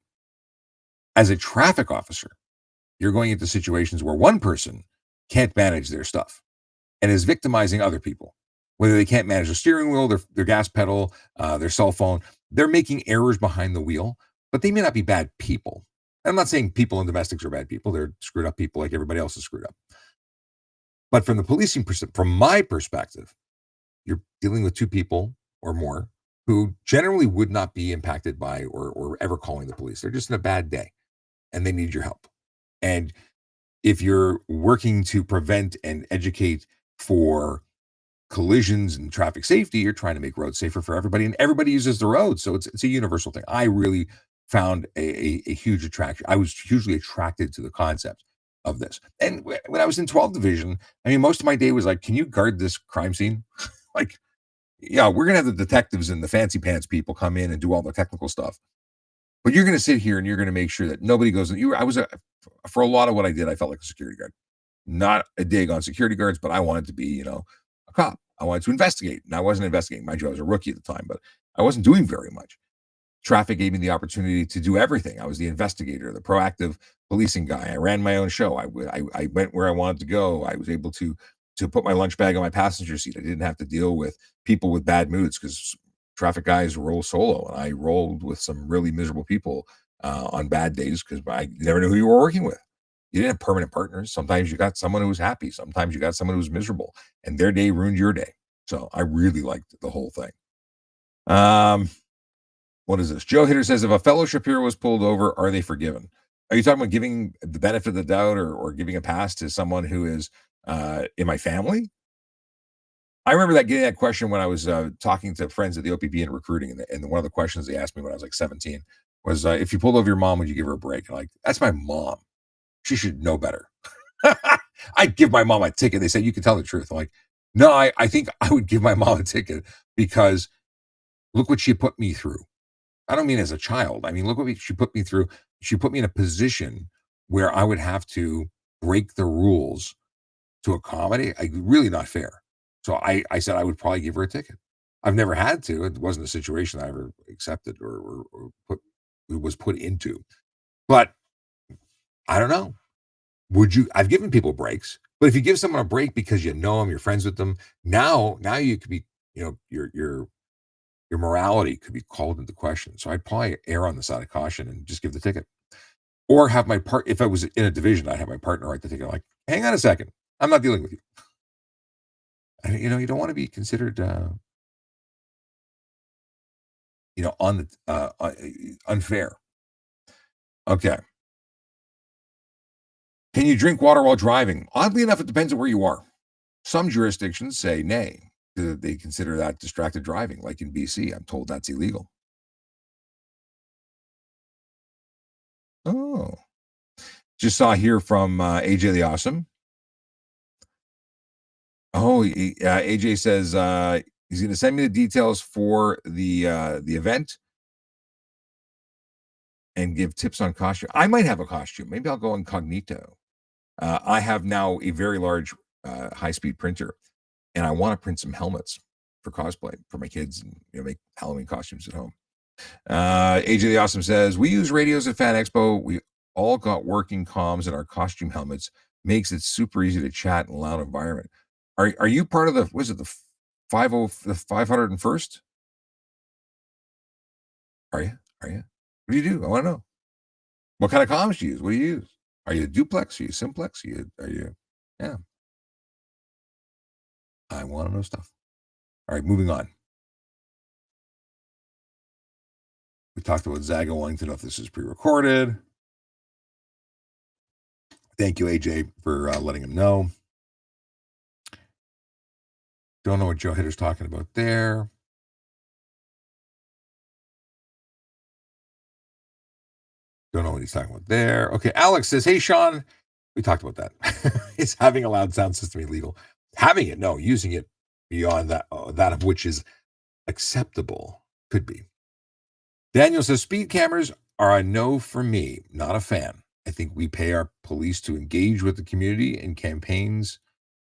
As a traffic officer, you're going into situations where one person can't manage their stuff and is victimizing other people, whether they can't manage the steering wheel, their gas pedal, their cell phone. They're making errors behind the wheel, but they may not be bad people. I'm not saying people in domestics are bad people. They're screwed up people like everybody else is screwed up. But from the policing, from my perspective, you're dealing with two people or more who generally would not be impacted by or ever calling the police. They're just in a bad day and they need your help. And if you're working to prevent and educate for collisions and traffic safety, you're trying to make roads safer for everybody, and everybody uses the road. So it's a universal thing. I really found a huge attraction. I was hugely attracted to the concept of this. And when I was in 12th Division, I mean, most of my day was like, can you guard this crime scene? Like, yeah, we're going to have the detectives and the fancy pants people come in and do all the technical stuff. But you're going to sit here and you're going to make sure that nobody goes. For a lot of what I did, I felt like a security guard. Not a dig on security guards, but I wanted to be, a cop. I wanted to investigate. And I wasn't investigating. Mind you, I was a rookie at the time, but I wasn't doing very much. Traffic gave me the opportunity to do everything. I was the investigator, the proactive policing guy. I ran my own show. I went where I wanted to go. I was able to put my lunch bag on my passenger seat. I didn't have to deal with people with bad moods because traffic guys roll solo, and I rolled with some really miserable people on bad days because I never knew who you were working with. You didn't have permanent partners. Sometimes you got someone who was happy. Sometimes you got someone who was miserable, and their day ruined your day. So I really liked the whole thing. What is this? Joe Hitter says, if a fellow Shapiro was pulled over, are they forgiven? Are you talking about giving the benefit of the doubt or giving a pass to someone who is in my family? I remember getting that question when I was talking to friends at the OPP and recruiting, and one of the questions they asked me when I was like 17 was, if you pulled over your mom, would you give her a break? And that's my mom. She should know better. I'd give my mom a ticket. They said, you can tell the truth. I'm like, no, I think I would give my mom a ticket because look what she put me through. I don't mean as a child. I mean, look what she put me through. She put me in a position where I would have to break the rules to accommodate. Really not fair. So I said I would probably give her a ticket. I've never had to. It wasn't a situation I ever accepted or was put into. But I don't know. Would you? I've given people breaks, but if you give someone a break because you know them, you're friends with them, now you could be, your morality could be called into question. So I'd probably err on the side of caution and just give the ticket, or have my part. If I was in a division, I'd have my partner write the ticket. Like, hang on a second, I'm not dealing with you. And, you don't want to be considered, on the unfair. Okay. Can you drink water while driving? Oddly enough, it depends on where you are. Some jurisdictions say nay. They consider that distracted driving, like in BC. I'm told that's illegal. Oh, just saw here from AJ the Awesome. Oh, AJ says he's going to send me the details for the event and give tips on costume. I might have a costume. Maybe I'll go incognito. I have now a very large high-speed printer, and I want to print some helmets for cosplay for my kids and make Halloween costumes at home. AJ the Awesome says, we use radios at Fan Expo. We all got working comms in our costume helmets. Makes it super easy to chat in a loud environment. Are you part of the 501st? Are you? What do you do? I want to know. What kind of comms do you use? What do you use? Are you duplex? Are you simplex? Yeah. I want to know stuff. All right, moving on. We talked about Zaga wanting to know if this is pre-recorded. Thank you, AJ, for letting him know. Don't know what Joe Hitter's talking about there. Don't know what he's talking about there. Okay, Alex says, hey, Sean. We talked about that. Is having a loud sound system illegal? Having it, no. Using it beyond that of which is acceptable could be. Daniel says, speed cameras are a no for me. Not a fan. I think we pay our police to engage with the community, and campaigns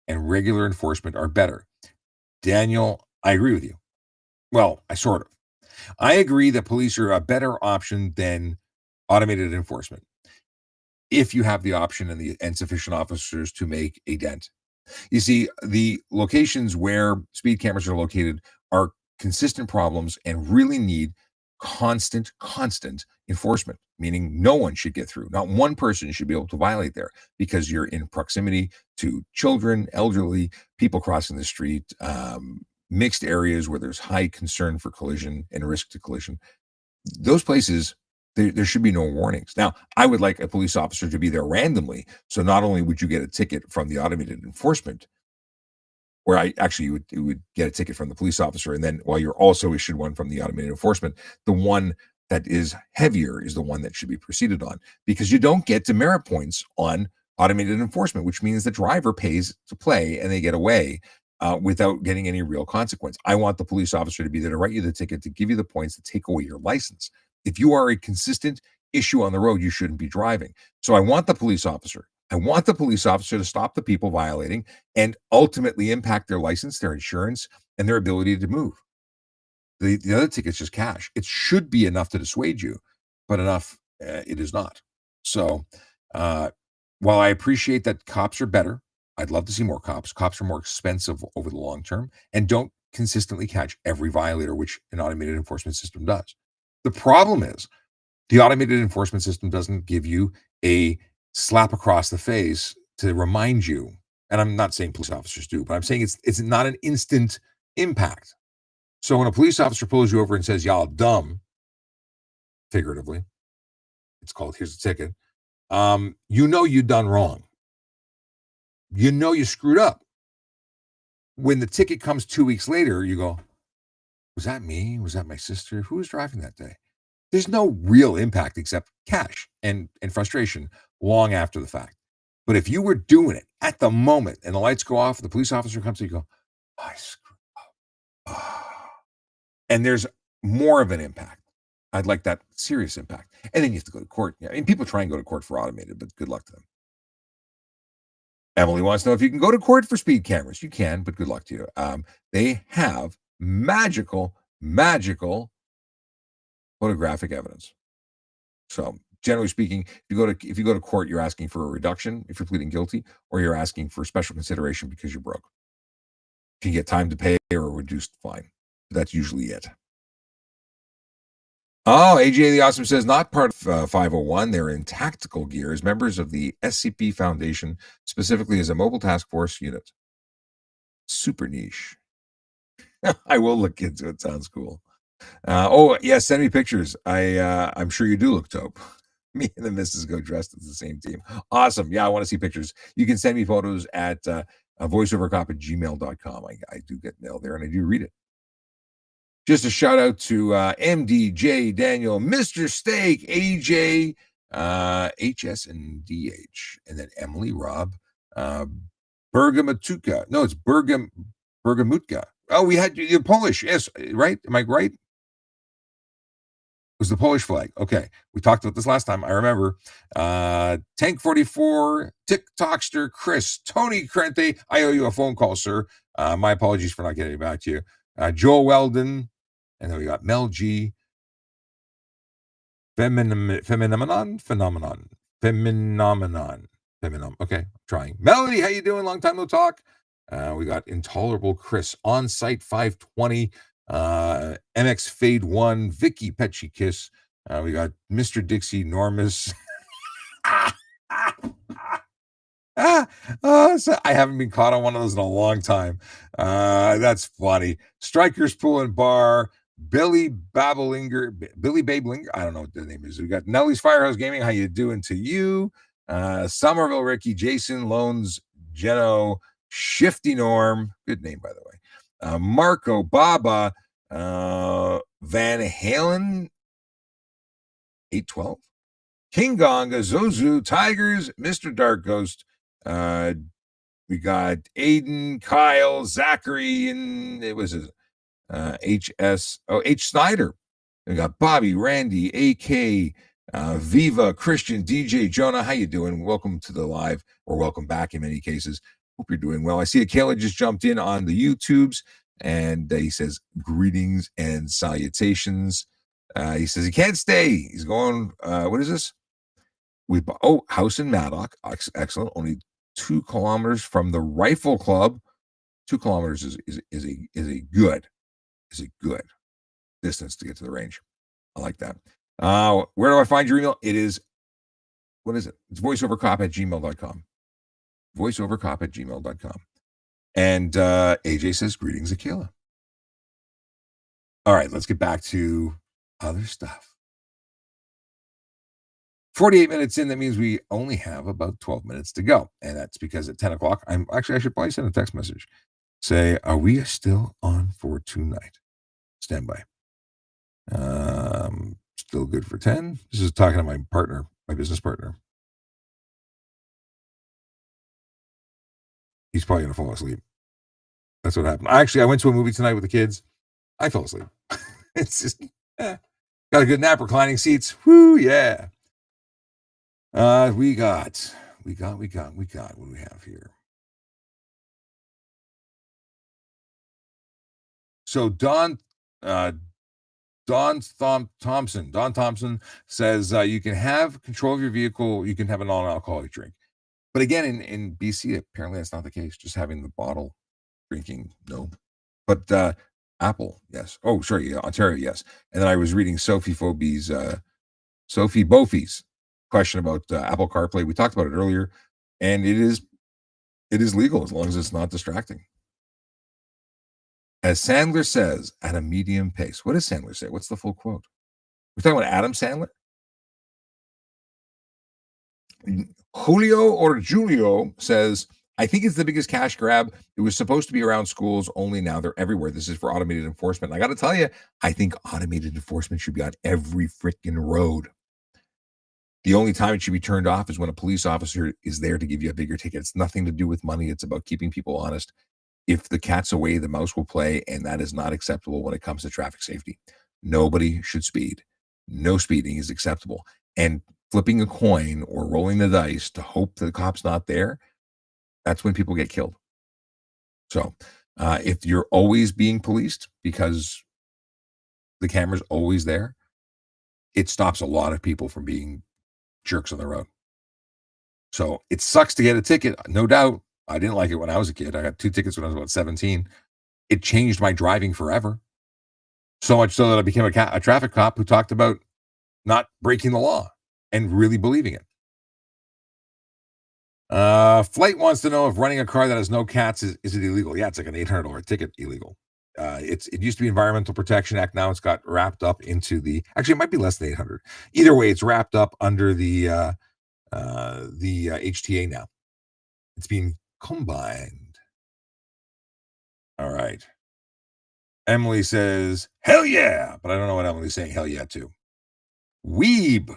and regular enforcement are better. Daniel, I agree with you. Well, I agree that police are a better option than automated enforcement if you have the option and sufficient officers to make a dent. You see, the locations where speed cameras are located are consistent problems and really need constant enforcement, meaning no one should get through. Not one person should be able to violate there because you're in proximity to children, elderly, people crossing the street, mixed areas where there's high concern for collision and risk to collision. Those places, there should be no warnings. Now, I would like a police officer to be there randomly. So not only would you get a ticket from the automated enforcement, where you would get a ticket from the police officer, and then while you're also issued one from the automated enforcement, the one that is heavier is the one that should be proceeded on, because you don't get demerit points on automated enforcement, which means the driver pays to play and they get away without getting any real consequence. I want the police officer to be there to write you the ticket, to give you the points, to take away your license. If you are a consistent issue on the road, you shouldn't be driving. So I want the police officer to stop the people violating and ultimately impact their license, their insurance, and their ability to move. The other ticket's just cash. It should be enough to dissuade you, but enough it is not. So while I appreciate that cops are better, I'd love to see more cops. Cops are more expensive over the long term and don't consistently catch every violator, which an automated enforcement system does. The problem is the automated enforcement system doesn't give you a slap across the face to remind you. And I'm not saying police officers do, but I'm saying it's not an instant impact. So when a police officer pulls you over and says, y'all dumb, figuratively, it's called, here's a ticket. You done wrong. You screwed up. When the ticket comes 2 weeks later, you go, was that me? Was that my sister? Who was driving that day? There's no real impact except cash and frustration. long after the fact. But if you were doing it at the moment and the lights go off, the police officer comes to you, go, I screwed up. And there's more of an impact. I'd like that serious impact. And then you have to go to court. I mean, people try and go to court for automated, but good luck to them. Emily wants to know if you can go to court for speed cameras. You can, but good luck to you. They have magical photographic evidence. So generally speaking, if you go to court, you're asking for a reduction if you're pleading guilty, or you're asking for special consideration because you're broke. You can get time to pay or a reduced fine. That's usually it. Oh, AJ the Awesome says, not part of 501. They're in tactical gear as members of the SCP Foundation, specifically as a mobile task force unit. Super niche. I will look into it. Sounds cool. Oh, yeah, send me pictures. I'm sure you do look dope. Me and the missus go dressed as the same team. Awesome. Yeah, I want to see pictures. You can send me photos at voiceovercop@gmail.com. I do get mail there, and I do read it. Just a shout out to MDJ, Daniel, Mr. Steak, AJ, HS and DH, and then Emily, Rob, Bergamatuka. No, it's Bergamutka. Oh, we had you're Polish. Yes, right? Am I right? It was the Polish flag. Okay. We talked about this last time. I remember. Tank 44, TikTokster, Chris, Tony Crente. I owe you a phone call, sir. My apologies for not getting back to you. Joel Weldon. And then we got Mel G. Phenomenon. Okay, I'm trying. Melody, how you doing? Long time no talk. We got Intolerable Chris, On-Site 520, MX Fade 1, Vicky Petchy Kiss. We got Mr. Dixie, Normus. So I haven't been caught on one of those in a long time. That's funny. Strikers Pool and Bar, Billy Babelinger, I don't know what the name is. We got Nellie's Firehouse Gaming. How you doing to you? Somerville Ricky, Jason Loans, Jeno, Shifty Norm. Good name, by the way. Marco, Baba, Van Halen, 812. King Gonga, Zozu, Tigers, Mr. Dark Ghost. We got Aiden, Kyle, Zachary, and it was H Snyder. We got Bobby, Randy, AK, Viva, Christian, DJ, Jonah. How you doing? Welcome to the live, or welcome back in many cases. Hope you're doing well. I see Akela just jumped in on the YouTubes, and he says greetings and salutations. He says he can't stay. He's going. What is this? House in Maddock. Excellent. Only 2 kilometers from the Rifle Club. 2 kilometers is a good distance to get to the range. I like that. Where do I find your email? What is it? It's voiceovercop@gmail.com. Voiceovercop@gmail.com. And AJ says, greetings, Akila. All right, let's get back to other stuff. 48 minutes in, that means we only have about 12 minutes to go. And that's because at 10 o'clock, I should probably send a text message. Say, are we still on for tonight? Stand by. Still good for 10. This is talking to my partner, my business partner. He's probably going to fall asleep. That's what happened. I went to a movie tonight with the kids. I fell asleep. It's just, got a good nap, reclining seats. Whoo, yeah. We got. What do we have here? So Don Thompson says you can have control of your vehicle. You can have a non-alcoholic drink. But again, in BC, apparently that's not the case. Just having the bottle drinking, no. But Apple, yes. Oh, sorry, Ontario, yes. And then I was reading Sophie Bofe's question about Apple CarPlay. We talked about it earlier, and it is legal as long as it's not distracting. As Sandler says, at a medium pace. What does Sandler say? What's the full quote? We're talking about Adam Sandler? Julio or Julio says, I think it's the biggest cash grab. It was supposed to be around schools only. Now they're everywhere. This is for automated enforcement. And I got to tell you, I think automated enforcement should be on every freaking road. The only time it should be turned off is when a police officer is there to give you a bigger ticket. It's nothing to do with money. It's about keeping people honest. If the cat's away, the mouse will play, and that is not acceptable when it comes to traffic safety. Nobody should speed. No speeding is acceptable. And flipping a coin or rolling the dice to hope the cop's not there, that's when people get killed. So if you're always being policed because the camera's always there, it stops a lot of people from being jerks on the road. So it sucks to get a ticket, no doubt. I didn't like it when I was a kid. I got 2 tickets when I was about 17. It changed my driving forever. So much so that I became a traffic cop who talked about not breaking the law and really believing it. Flight wants to know if running a car that has no cats is it illegal? Yeah, it's like an $800 ticket illegal. It used to be Environmental Protection Act. Now it's got wrapped up into actually it might be less than 800. Either way, it's wrapped up under the HTA now. It's being combined. All right. Emily says, hell yeah. But I don't know what Emily's saying hell yeah to. Weeb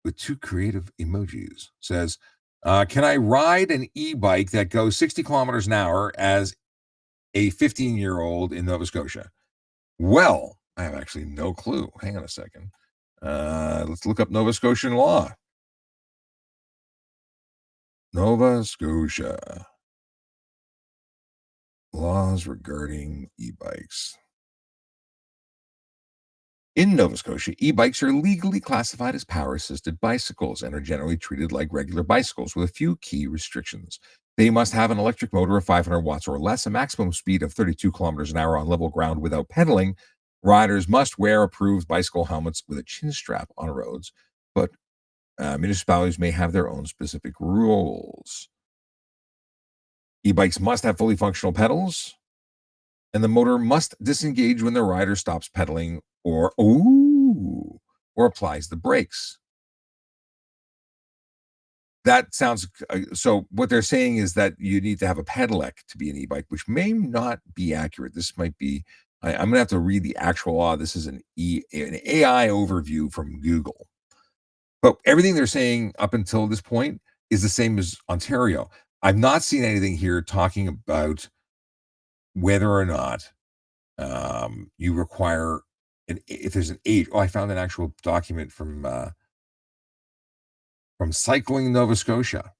with 2 creative emojis says, can I ride an e-bike that goes 60 kilometers an hour as a 15-year-old in Nova Scotia? Well, I have actually no clue. Hang on a second. Let's look up Nova Scotian law. Nova Scotia. Laws regarding e-bikes. In Nova Scotia, e-bikes are legally classified as power-assisted bicycles and are generally treated like regular bicycles with a few key restrictions. They must have an electric motor of 500 watts or less, a maximum speed of 32 kilometers an hour on level ground without pedaling. Riders must wear approved bicycle helmets with a chin strap on roads, but municipalities may have their own specific rules. E-bikes must have fully functional pedals, and the motor must disengage when the rider stops pedaling or applies the brakes. That sounds so. What they're saying is that you need to have a pedelec to be an e-bike, which may not be accurate. This might be. I'm going to have to read the actual law. This is an AI overview from Google. But everything they're saying up until this point is the same as Ontario. I've not seen anything here talking about whether or not you require if there's an age. Oh, I found an actual document from Cycling Nova Scotia.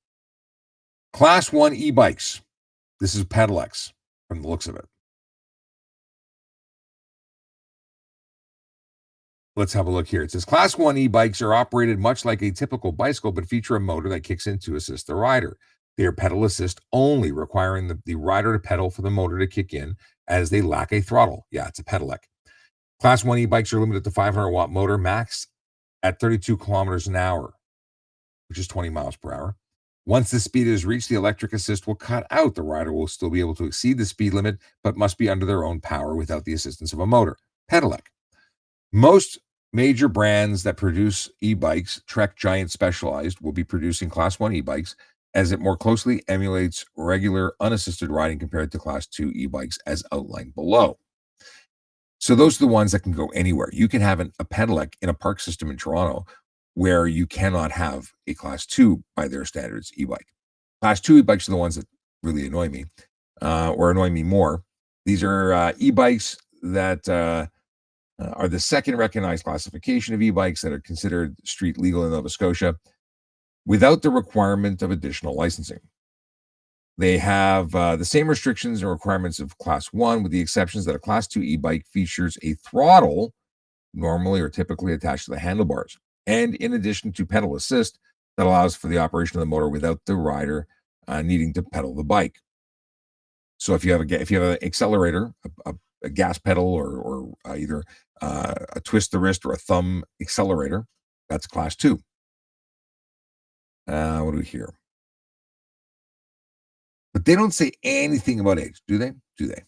Class 1 e-bikes. This is pedelecs from the looks of it. Let's have a look here. It says Class 1 e-bikes are operated much like a typical bicycle, but feature a motor that kicks in to assist the rider. They are pedal assist only, requiring the rider to pedal for the motor to kick in as they lack a throttle. Yeah, it's a pedelec. Class 1 e-bikes are limited to 500-watt motor, max at 32 kilometers an hour, which is 20 miles per hour. Once the speed is reached, the electric assist will cut out. The rider will still be able to exceed the speed limit, but must be under their own power without the assistance of a motor. Pedelec. Most major brands that produce e-bikes, Trek, Giant, Specialized, will be producing Class 1 e-bikes as it more closely emulates regular unassisted riding compared to Class 2 e-bikes as outlined below. So those are the ones that can go anywhere. You can have a pedelec in a park system in Toronto where you cannot have a Class 2, by their standards, e-bike. Class 2 e-bikes are the ones that really annoy me, or annoy me more. These are e-bikes that are the second recognized classification of e-bikes that are considered street legal in Nova Scotia without the requirement of additional licensing. They have the same restrictions and requirements of Class 1, with the exceptions that a Class 2 e-bike features a throttle, normally or typically attached to the handlebars, and in addition to pedal assist that allows for the operation of the motor without the rider needing to pedal the bike. So if you have an accelerator, a gas pedal, or either a twist the wrist or a thumb accelerator, that's Class 2. What do we hear? But they don't say anything about age, do they? Do they?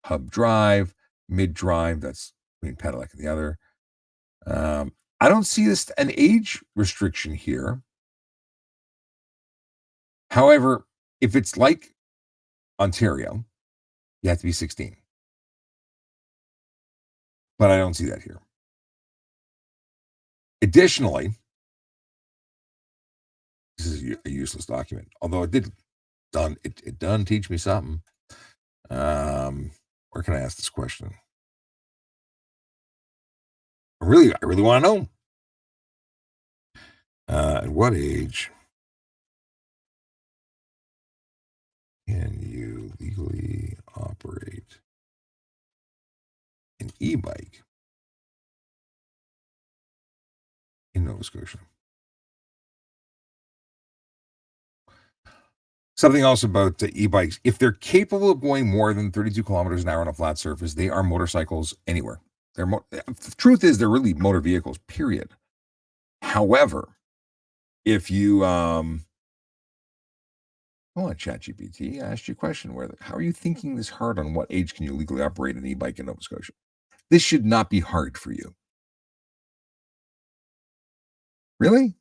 Hub drive, mid drive, that's between pedelec and the other. I don't see an age restriction here. However, if it's like Ontario, you have to be 16. But I don't see that here. Additionally, This is a useless document, although it done teach me something. Where can I ask this question? I really want to know. At what age can you legally operate an e-bike in Nova Scotia? Something else about the e-bikes. If they're capable of going more than 32 kilometers an hour on a flat surface, they are motorcycles anywhere. The truth is, they're really motor vehicles, period. However, if you hold on, ChatGPT, I asked you a question. How are you thinking this hard on what age can you legally operate an e-bike in Nova Scotia? This should not be hard for you. Really?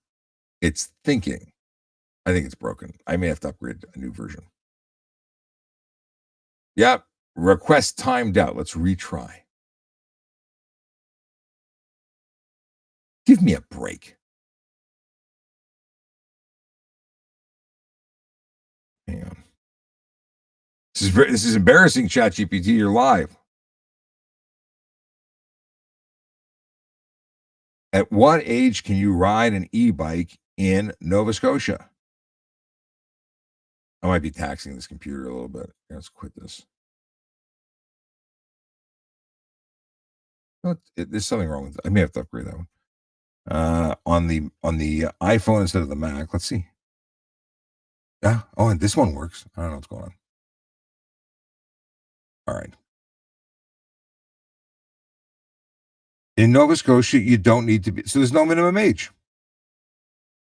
It's thinking. I think it's broken. I may have to upgrade a new version. Yep. Request timed out. Let's retry. Give me a break. Hang on. This is embarrassing, ChatGPT. You're live. At what age can you ride an e-bike in Nova Scotia? I might be taxing this computer a little bit. Let's quit this. There's something wrong with it. I may have to upgrade that one. On the iPhone instead of the Mac. Let's see. Yeah. Oh, and this one works. I don't know what's going on. All right. In Nova Scotia, you don't need to be. So there's no minimum age.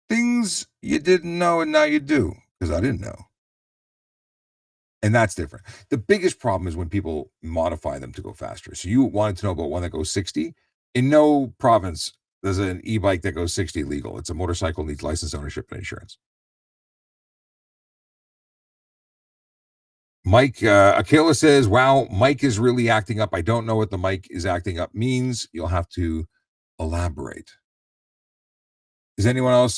Things you didn't know and now you do, because I didn't know. And that's different. The biggest problem is when people modify them to go faster. So you wanted to know about one that goes 60. In no province does an e-bike that goes 60 legal. It's a motorcycle, needs license, ownership, and insurance. Mike, Akela says, wow, Mike is really acting up. I don't know what the Mike is acting up means. You'll have to elaborate. Is anyone else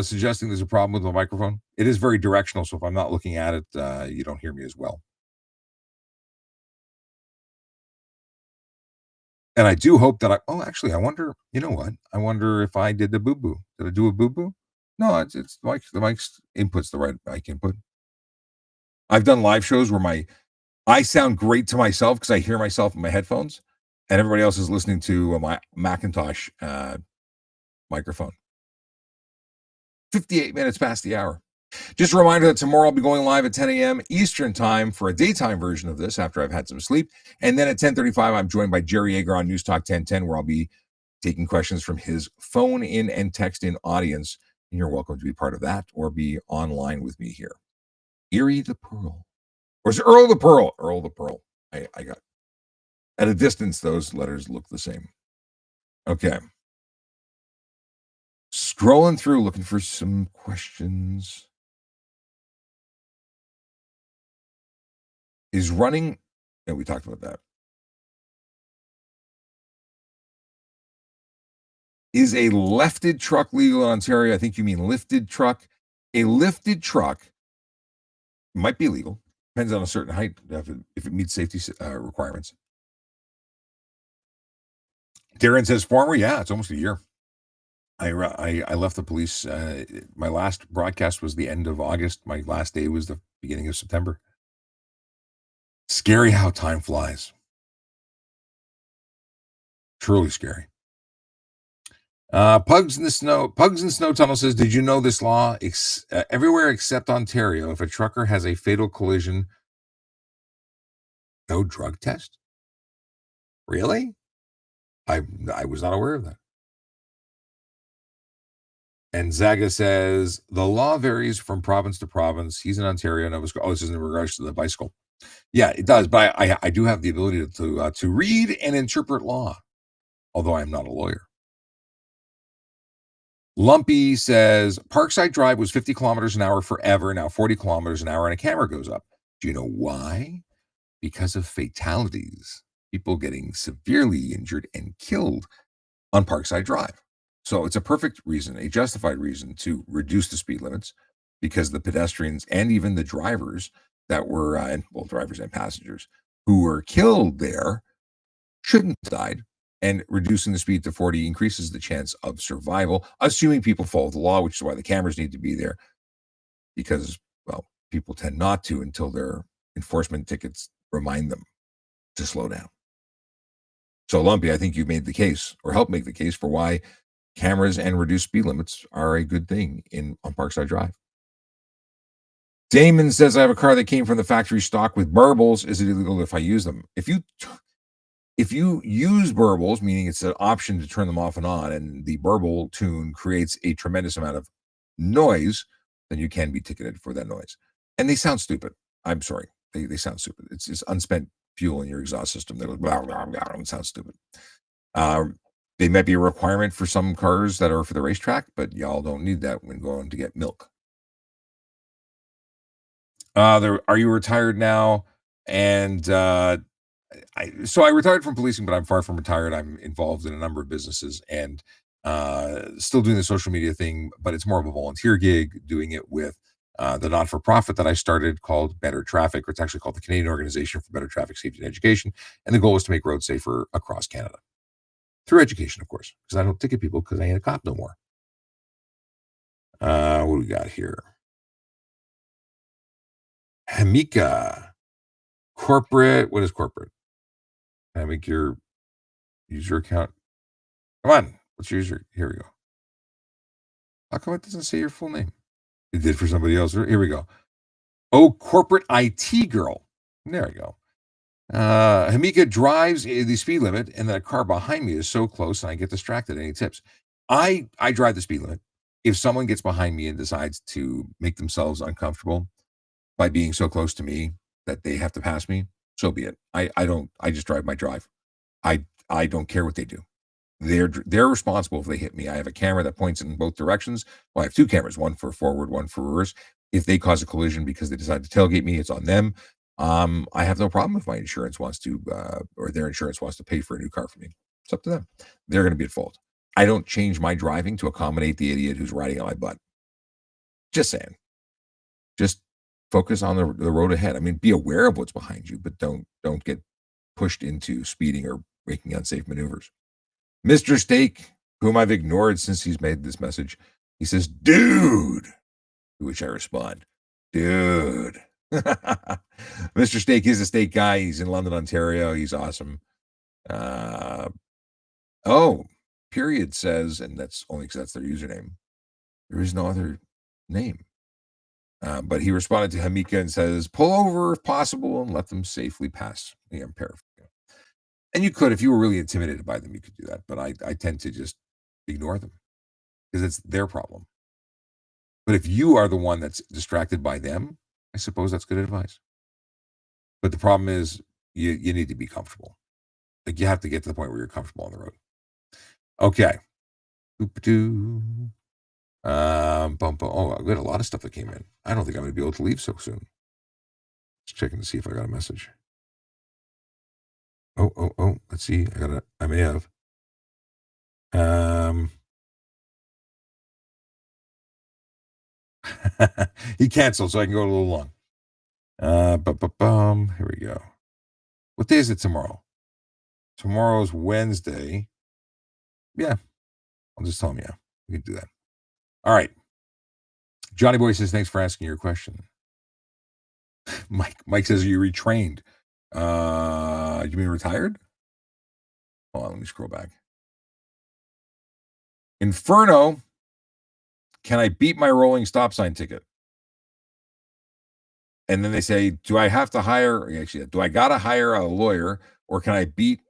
suggesting there's a problem with the microphone? It is very directional, so if I'm not looking at it, you don't hear me as well. And I do hope that actually, I wonder, you know what? I wonder if I did the boo-boo. Did I do a boo-boo? No, it's the mic's input's the right mic input. I've done live shows where I sound great to myself because I hear myself in my headphones, and everybody else is listening to my Macintosh microphone. 58 minutes past the hour. Just a reminder that tomorrow I'll be going live at 10 a.m. Eastern time for a daytime version of this after I've had some sleep. And then at 10:35, I'm joined by Jerry Yeager on News Talk 1010, where I'll be taking questions from his phone in and text in audience. And you're welcome to be part of that or be online with me here. Erie the Pearl. Or is it Earl the Pearl? Earl the Pearl. I got at a distance, those letters look the same. Okay. Scrolling through, looking for some questions. Is running, no, we talked about that. Is a lifted truck legal in Ontario? I think you mean lifted truck. A lifted truck might be legal. Depends on a certain height if it meets safety requirements. Darren says, former, yeah, it's almost a year. I left the police. My last broadcast was the end of August. My last day was the beginning of September. Scary how time flies. Truly scary. Pugs in Snow Tunnel says, did you know this law everywhere except Ontario, if a trucker has a fatal collision, no drug test? Really? I was not aware of that. And Zaga says, the law varies from province to province. He's in Ontario, Nova Scotia. Oh, this is in regards to the bicycle. Yeah, it does. But I do have the ability to read and interpret law, although I'm not a lawyer. Lumpy says, Parkside Drive was 50 kilometers an hour forever, now 40 kilometers an hour, and a camera goes up. Do you know why? Because of fatalities. People getting severely injured and killed on Parkside Drive. So it's a perfect reason, a justified reason to reduce the speed limits because the pedestrians and even the drivers that were, drivers and passengers who were killed there shouldn't have died. And reducing the speed to 40 increases the chance of survival, assuming people follow the law, which is why the cameras need to be there because, well, people tend not to until their enforcement tickets remind them to slow down. So, Lumpy, I think you've made the case or helped make the case for why cameras and reduced speed limits are a good thing on Parkside Drive. Damon says, I have a car that came from the factory stock with burbles. Is it illegal if I use them? If you use burbles, meaning it's an option to turn them off and on, and the burble tune creates a tremendous amount of noise, then you can be ticketed for that noise. And they sound stupid. I'm sorry. They sound stupid. It's just unspent fuel in your exhaust system that goes blah, blah, blah, blah, and sounds stupid. They might be a requirement for some cars that are for the racetrack, but y'all don't need that when going to get milk. Are you retired now? And I retired from policing, but I'm far from retired. I'm involved in a number of businesses and still doing the social media thing, but it's more of a volunteer gig, doing it with the not-for-profit that I started called Better Traffic, or it's actually called the Canadian Organization for Better Traffic Safety and Education. And the goal is to make roads safer across Canada through education, of course, because I don't ticket people because I ain't a cop no more. What do we got here? Hamika, corporate. What is corporate? Can I make your user account? Come on, what's your user? Here we go. How come it doesn't say your full name? It did for somebody else. Here we go. Oh, corporate IT girl. There we go. Hamika drives the speed limit, and the car behind me is so close, and I get distracted. Any tips? I drive the speed limit. If someone gets behind me and decides to make themselves uncomfortable by being so close to me that they have to pass me, so be it. I just drive my drive. I don't care what they do. They're responsible if they hit me. I have a camera that points in both directions. Well, I have two cameras, one for forward, one for reverse. If they cause a collision because they decide to tailgate me, it's on them. I have no problem if my insurance wants to, or their insurance wants to pay for a new car for me. It's up to them. They're going to be at fault. I don't change my driving to accommodate the idiot who's riding on my butt. Just saying. Just focus on the road ahead. I mean, be aware of what's behind you, but don't get pushed into speeding or making unsafe maneuvers. Mr. Steak, whom I've ignored since he's made this message, he says, dude, to which I respond, dude. Mr. Steak is a steak guy. He's in London, Ontario. He's awesome. Period says, and that's only because that's their username. There is no other name. But he responded to Hamika and says, pull over if possible and let them safely pass. Yeah, I'm paraphrasing. And you could, if you were really intimidated by them, you could do that. But I tend to just ignore them because it's their problem. But if you are the one that's distracted by them, I suppose that's good advice. But the problem is you need to be comfortable. Like you have to get to the point where you're comfortable on the road. Okay. Oh, we had a lot of stuff that came in. I don't think I'm going to be able to leave so soon. Just checking to see if I got a message. Oh, let's see. I may have. He canceled, so I can go a little long. Here we go. What day is it tomorrow? Tomorrow's Wednesday. Yeah. I'll just tell him, yeah. We can do that. All right. Johnny Boy says, thanks for asking your question. Mike says, are you retrained? You mean retired? Hold on, let me scroll back. Inferno, can I beat my rolling stop sign ticket? And then they say, do I gotta hire a lawyer, or can I beat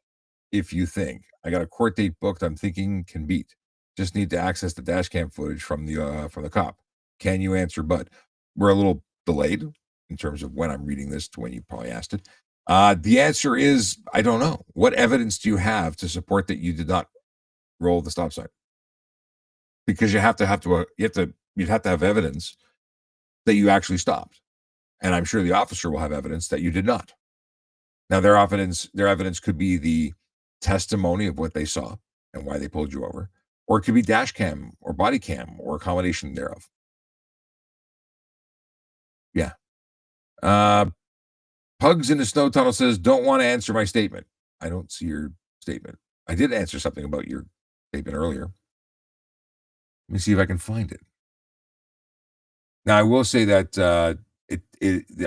if you think? I got a court date booked I'm thinking can beat. Just need to access the dash cam footage from the cop. Can you answer? But we're a little delayed in terms of when I'm reading this to when you probably asked it. The answer is, I don't know. What evidence do you have to support that you did not roll the stop sign? Because you'd have to have evidence that you actually stopped. And I'm sure the officer will have evidence that you did not. Now, their evidence could be the testimony of what they saw and why they pulled you over. or it could be dash cam or body cam or a combination thereof. Yeah. Uh, Pugs in the Snow Tunnel says, don't want to answer my statement. I don't see your statement. I did answer something about your statement earlier. Let me see if I can find it. Now, I will say that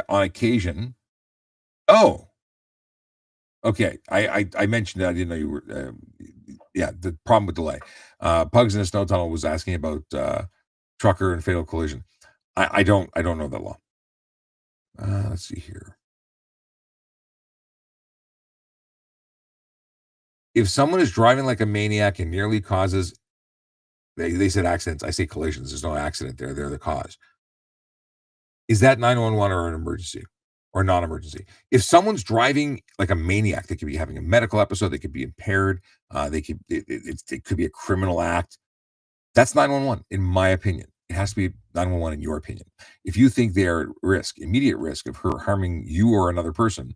on occasion. Oh, okay. I mentioned that. I didn't know you were. Yeah, the problem with delay. Pugs in the Snow Tunnel was asking about trucker and fatal collision. I don't know that law. Let's see here. If someone is driving like a maniac and nearly causes, they said accidents. I say collisions. There's no accident there. They're the cause. Is that 911 or an emergency or non-emergency? If someone's driving like a maniac, they could be having a medical episode. They could be impaired. It could be a criminal act. That's 911, in my opinion. It has to be 911 in your opinion. If you think they are at risk, immediate risk of her harming you or another person,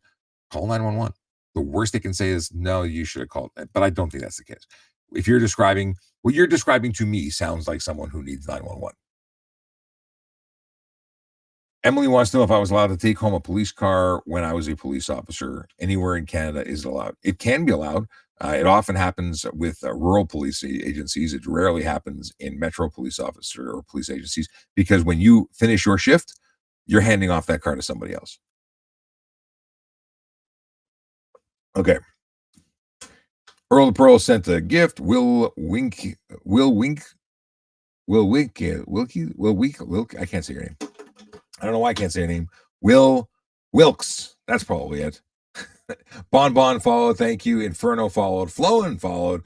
call 911. The worst they can say is, no, you should have called. But I don't think that's the case. If you're describing, what you're describing to me sounds like someone who needs 911. Emily wants to know if I was allowed to take home a police car when I was a police officer. Anywhere in Canada is allowed. It can be allowed. It often happens with rural police agencies. It rarely happens in metro police officer or police agencies because when you finish your shift, you're handing off that car to somebody else. Okay. Earl of Pearl sent a gift. Will Wink. I can't say your name. I don't know why I can't say your name. Will Wilkes. That's probably it. Bon followed. Thank you. Inferno followed. Flowen followed.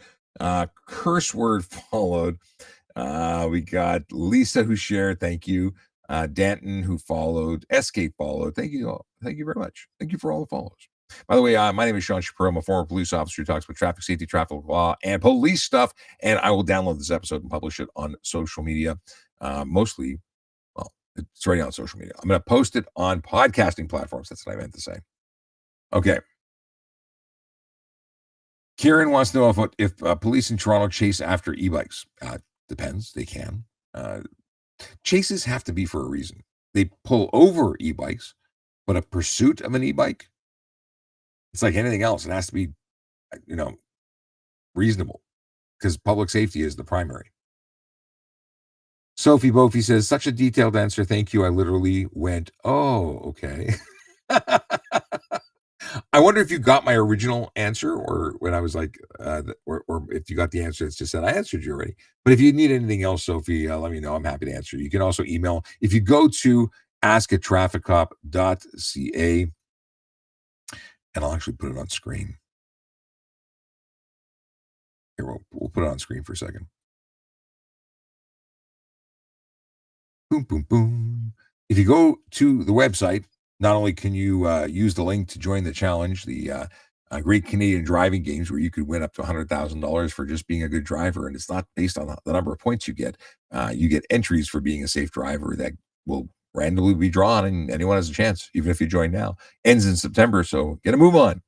Curse word followed. We got Lisa who shared. Thank you. Danton who followed. Escape followed. Thank you all. Thank you very much. Thank you for all the follows. By the way, my name is Sean Shapiro. I'm a former police officer who talks about traffic safety, traffic law, and police stuff. And I will download this episode and publish it on social media. Mostly, well, it's already on social media. I'm going to post it on podcasting platforms. That's what I meant to say. Okay. Kieran wants to know if police in Toronto chase after e-bikes. Depends. They can. Chases have to be for a reason. They pull over e-bikes, but a pursuit of an e-bike, it's like anything else. It has to be, reasonable because public safety is the primary. Sophie Bofi says, such a detailed answer. Thank you. I literally went, oh, okay. I wonder if you got my original answer or when I was like, or if you got the answer that's just said, I answered you already. But if you need anything else, Sophie, let me know. I'm happy to answer. You can also email. If you go to askatrafficcop.ca, and I'll actually put it on screen. Here, we'll put it on screen for a second. Boom, boom, boom. If you go to the website, not only can you use the link to join the challenge, the Great Canadian Driving Games, where you could win up to $100,000 for just being a good driver, and it's not based on the number of points you get. You get entries for being a safe driver that will randomly be drawn, and anyone has a chance, even if you join now. Ends in September, so get a move on.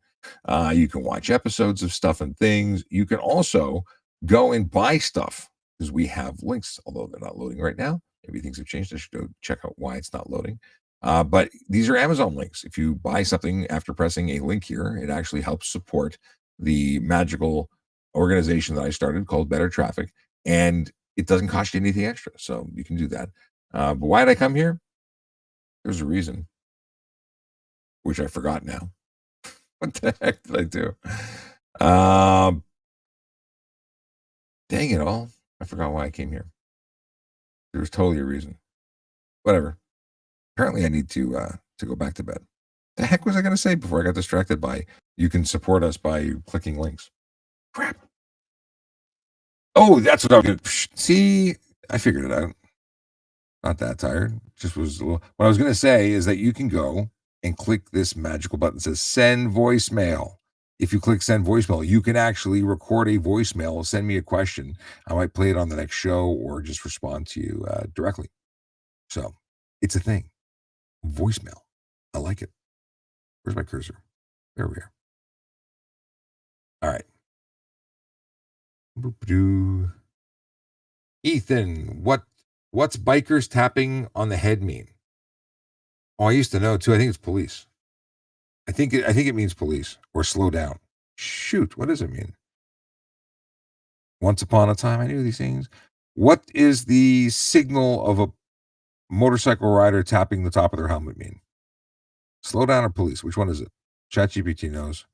You can watch episodes of Stuff and Things. You can also go and buy stuff because we have links, although they're not loading right now. Maybe things have changed. I should go check out why it's not loading. But these are Amazon links. If you buy something after pressing a link here, it actually helps support the magical organization that I started called Better Traffic. And it doesn't cost you anything extra. So you can do that. But why did I come here? There's a reason, which I forgot now. What the heck did I do? Dang it all. I forgot why I came here. There was totally a reason. Whatever. Apparently I need to go back to bed. The heck was I going to say before I got distracted by you can support us by clicking links? Crap. Oh, that's what I was going to see. I figured it out. Not that tired. Just was a little, what I was going to say is that you can go and click this magical button that says send voicemail. If you click send voicemail, you can actually record a voicemail, send me a question. I might play it on the next show or just respond to you directly. So it's a thing. Voicemail. I like it. Where's my cursor? There we are. All right. Boop-a-doo. Ethan, what's bikers tapping on the head mean? Oh, I used to know too. I think it's police. I think it means police or slow down. Shoot, what does it mean? Once upon a time, I knew these things. What is the signal of a motorcycle rider tapping the top of their helmet mean? Slow down or police? Which one is it? ChatGPT knows.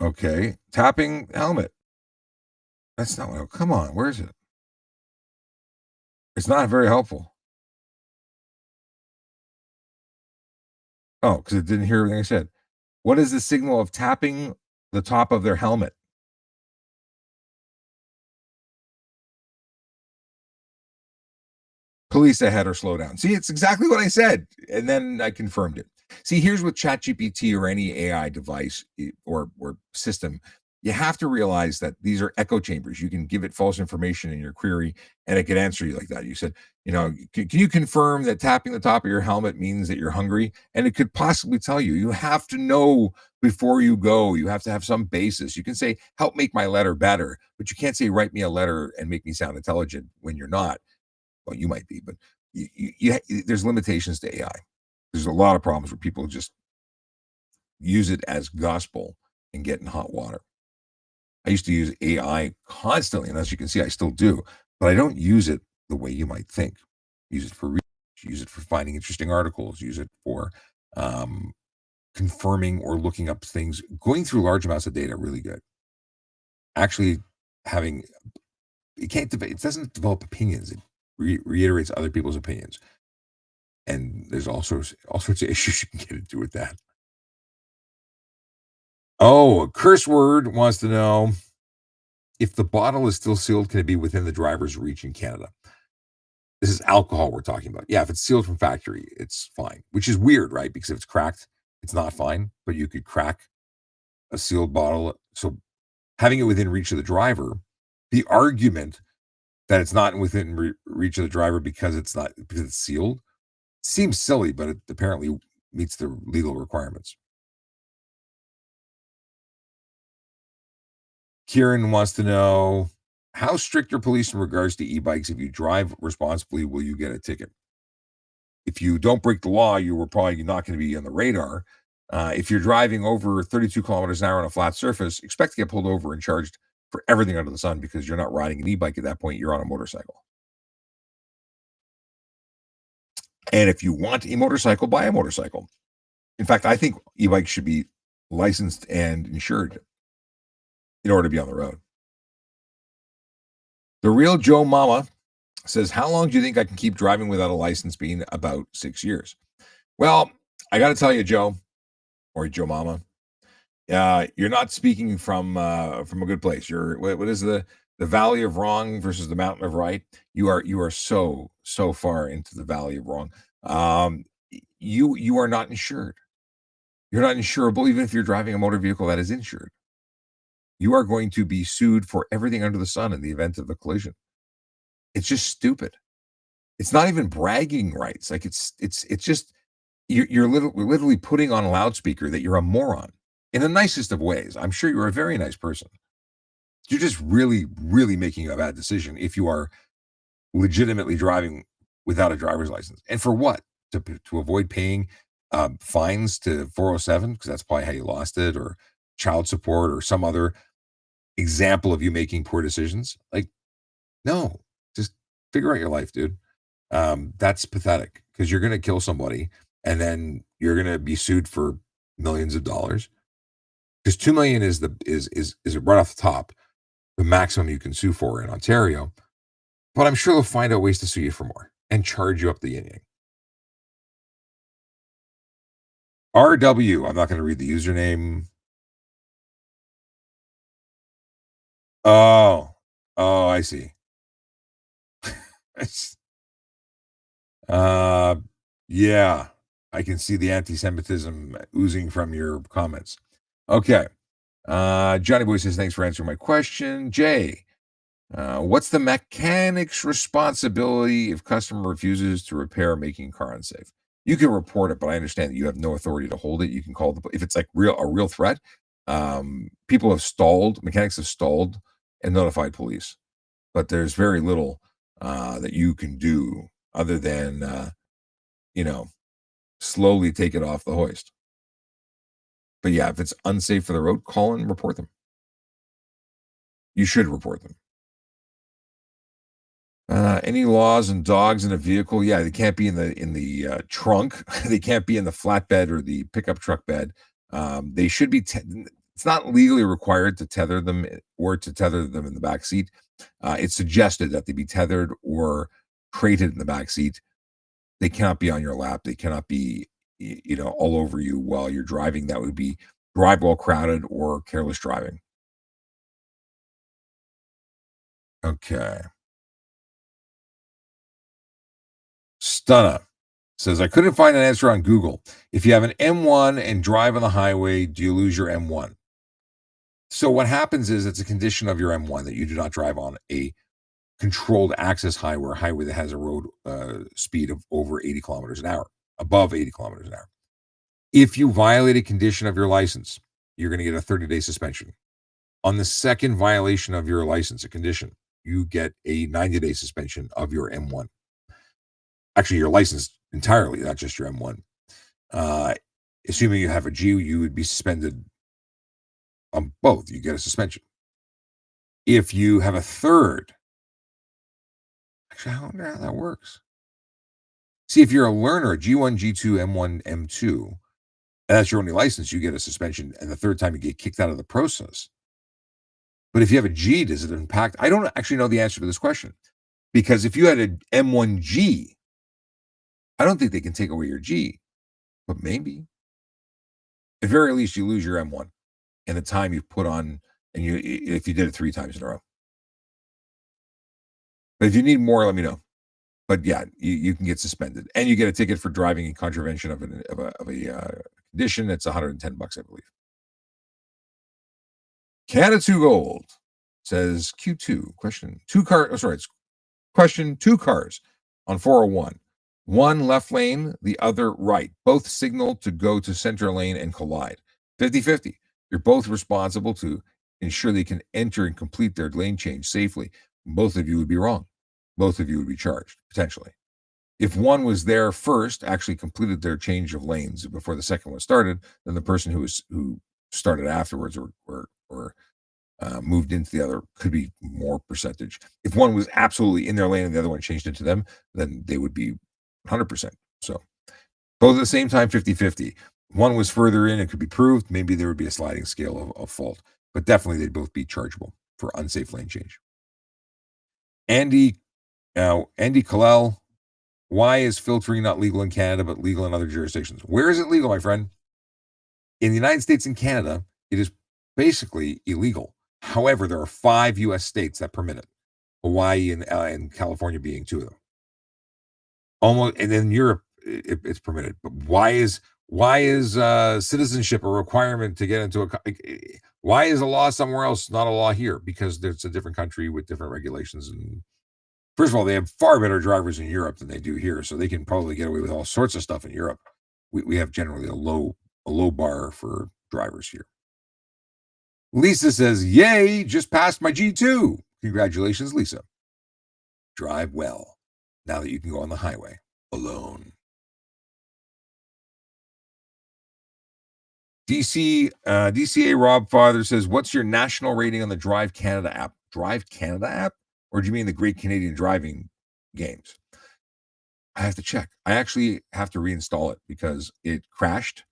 Okay, tapping helmet. That's not what. Come on, where is it? It's not very helpful. Oh, because it didn't hear everything I said. What is the signal of tapping the top of their helmet? Police ahead or slow down. See, it's exactly what I said. And then I confirmed it. See, here's with ChatGPT or any AI device or system. You have to realize that these are echo chambers. You can give it false information in your query and it can answer you like that. You said, can you confirm that tapping the top of your helmet means that you're hungry? And it could possibly tell you. You have to know before you go. You have to have some basis. You can say, help make my letter better, but you can't say, write me a letter and make me sound intelligent when you're not. Well, you might be, but there's limitations to AI. There's a lot of problems where people just use it as gospel and get in hot water. I used to use AI constantly, and as you can see, I still do, but I don't use it the way you might think. Use it for research, use it for finding interesting articles, use it for confirming or looking up things. Going through large amounts of data, really good. Actually, having it doesn't develop opinions. It reiterates other people's opinions, and there's all sorts of issues you can get into with that. Oh, a curse word wants to know if the bottle is still sealed, can it be within the driver's reach in Canada? This is alcohol we're talking about. Yeah, if it's sealed from factory, it's fine, which is weird, right? Because if it's cracked, it's not fine, but you could crack a sealed bottle. So having it within reach of the driver, the argument that it's not within reach of the driver because it's sealed seems silly, but it apparently meets the legal requirements. Kieran wants to know, how strict are police in regards to e-bikes? If you drive responsibly, will you get a ticket? If you don't break the law, you were probably not going to be on the radar. If you're driving over 32 kilometers an hour on a flat surface, expect to get pulled over and charged for everything under the sun because you're not riding an e-bike at that point. You're on a motorcycle. And if you want a motorcycle, buy a motorcycle. In fact, I think e-bikes should be licensed and insured in order to be on the road. The real Joe Mama says, how long do you think I can keep driving without a license? Being about 6 years. Well, I got to tell you, Joe, or Joe Mama, you're not speaking from a good place. What is the valley of wrong versus the mountain of right? You are so far into the valley of wrong. You are not insured. You're not insurable, even if you're driving a motor vehicle that is insured. You are going to be sued for everything under the sun in the event of a collision. It's just stupid. It's not even bragging rights. Like it's just you're literally putting on a loudspeaker that you're a moron in the nicest of ways. I'm sure you're a very nice person. You're just really, really making a bad decision if you are legitimately driving without a driver's license. And for what? To avoid paying fines to 407, because that's probably how you lost it, or child support, or some other example of you making poor decisions. Like, no, just figure out your life, dude. That's pathetic because you're going to kill somebody and then you're going to be sued for millions of dollars. Because 2 million is right off the top the maximum you can sue for in Ontario. But I'm sure they'll find out ways to sue you for more and charge you up the yin yang. RW, I'm not going to read the username. Oh, I see. Yeah, I can see the anti-Semitism oozing from your comments. Okay. Johnny Boy says, thanks for answering my question. Jay, what's the mechanic's responsibility if customer refuses to repair making car unsafe? You can report it, but I understand that you have no authority to hold it. You can call if it's like a real threat, People have stalled, mechanics have stalled and notified police, but there's very little that you can do other than, you know, slowly take it off the hoist. But yeah, if it's unsafe for the road, call and report them. You should report them. Any laws and dogs in a vehicle? Yeah, they can't be in the trunk. They can't be in the flatbed or the pickup truck bed. They should be. It's not legally required to tether them or to tether them in the back seat. It's suggested that they be tethered or crated in the back seat. They cannot be on your lap. They cannot be, all over you while you're driving. That would be drive while crowded or careless driving. Okay. Stunna says, I couldn't find an answer on Google. If you have an M1 and drive on the highway, do you lose your M1? So what happens is it's a condition of your M1 that you do not drive on a controlled access highway or a highway that has a road speed of over 80 kilometers an hour, above 80 kilometers an hour. If you violate a condition of your license, you're going to get a 30-day suspension. On the second violation of your license, a condition, you get a 90-day suspension of your M1. Actually, your license entirely, not just your M1. Assuming you have a G, you would be suspended on both. You get a suspension. If you have a third, actually, I wonder how that works. See, if you're a learner, G1, G2, M1, M2, and that's your only license, you get a suspension, and the third time you get kicked out of the process. But if you have a G, does it impact? I don't actually know the answer to this question, because if you had an M1G, I don't think they can take away your G, but maybe. At very least, you lose your M1 and the time you put on, and if you did it 3 times in a row. But if you need more, let me know. But yeah, you can get suspended, and you get a ticket for driving in contravention of a condition. It's $110, I believe. Canada 2 Gold says Q2 question 2 car. Oh, sorry, it's question 2 cars on 401. One left lane, the other right. Both signal to go to center lane and collide. 50-50. You're both responsible to ensure they can enter and complete their lane change safely. Both of you would be wrong. Both of you would be charged, potentially. If one was there first, actually completed their change of lanes before the second one started, then the person who started afterwards or moved into the other could be more percentage. If one was absolutely in their lane and the other one changed into them, then they would be 100%. So both at the same time, 50-50. One was further in, it could be proved. Maybe there would be a sliding scale of fault, but definitely they'd both be chargeable for unsafe lane change. Andy Kalel, why is filtering not legal in Canada but legal in other jurisdictions? Where is it legal, my friend? In the United States and Canada, it is basically illegal. However, there are 5 U.S. states that permit it. Hawaii and California being 2 of them. Almost, and in Europe, it's permitted. But why is citizenship a requirement to get into why is a law somewhere else not a law here? Because there's a different country with different regulations. And first of all, they have far better drivers in Europe than they do here, so they can probably get away with all sorts of stuff in Europe. We have generally a low bar for drivers here. Lisa says, "Yay! Just passed my G2. Congratulations, Lisa. Drive well now that you can go on the highway alone." DCA Rob Father says, "What's your national rating on the Drive Canada app?" Drive Canada app? Or do you mean the Great Canadian Driving games? I have to check. I actually have to reinstall it because it crashed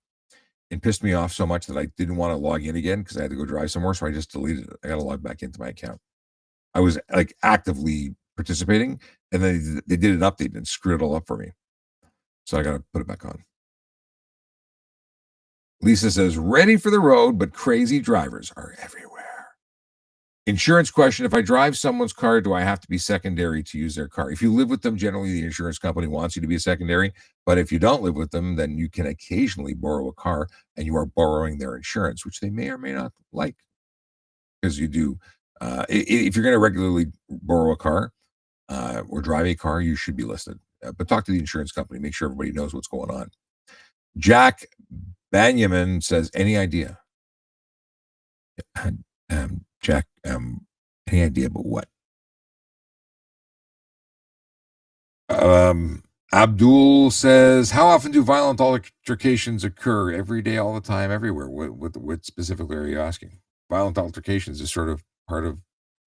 and pissed me off so much that I didn't want to log in again because I had to go drive somewhere. So I just deleted it. I got to log back into my account. I was like actively participating, and then they did an update and screwed it all up for me. So I got to put it back on. Lisa says, ready for the road, but crazy drivers are everywhere. Insurance question. If I drive someone's car, do I have to be secondary to use their car? If you live with them, generally the insurance company wants you to be a secondary. But if you don't live with them, then you can occasionally borrow a car and you are borrowing their insurance, which they may or may not like. Because you do. If you're going to regularly borrow a car or drive a car, you should be listed. But talk to the insurance company. Make sure everybody knows what's going on. Jack Banyaman says, any idea? Jack, any idea about what? Abdul says, "How often do violent altercations occur? Every day, all the time, everywhere." What specifically are you asking? Violent altercations is sort of part of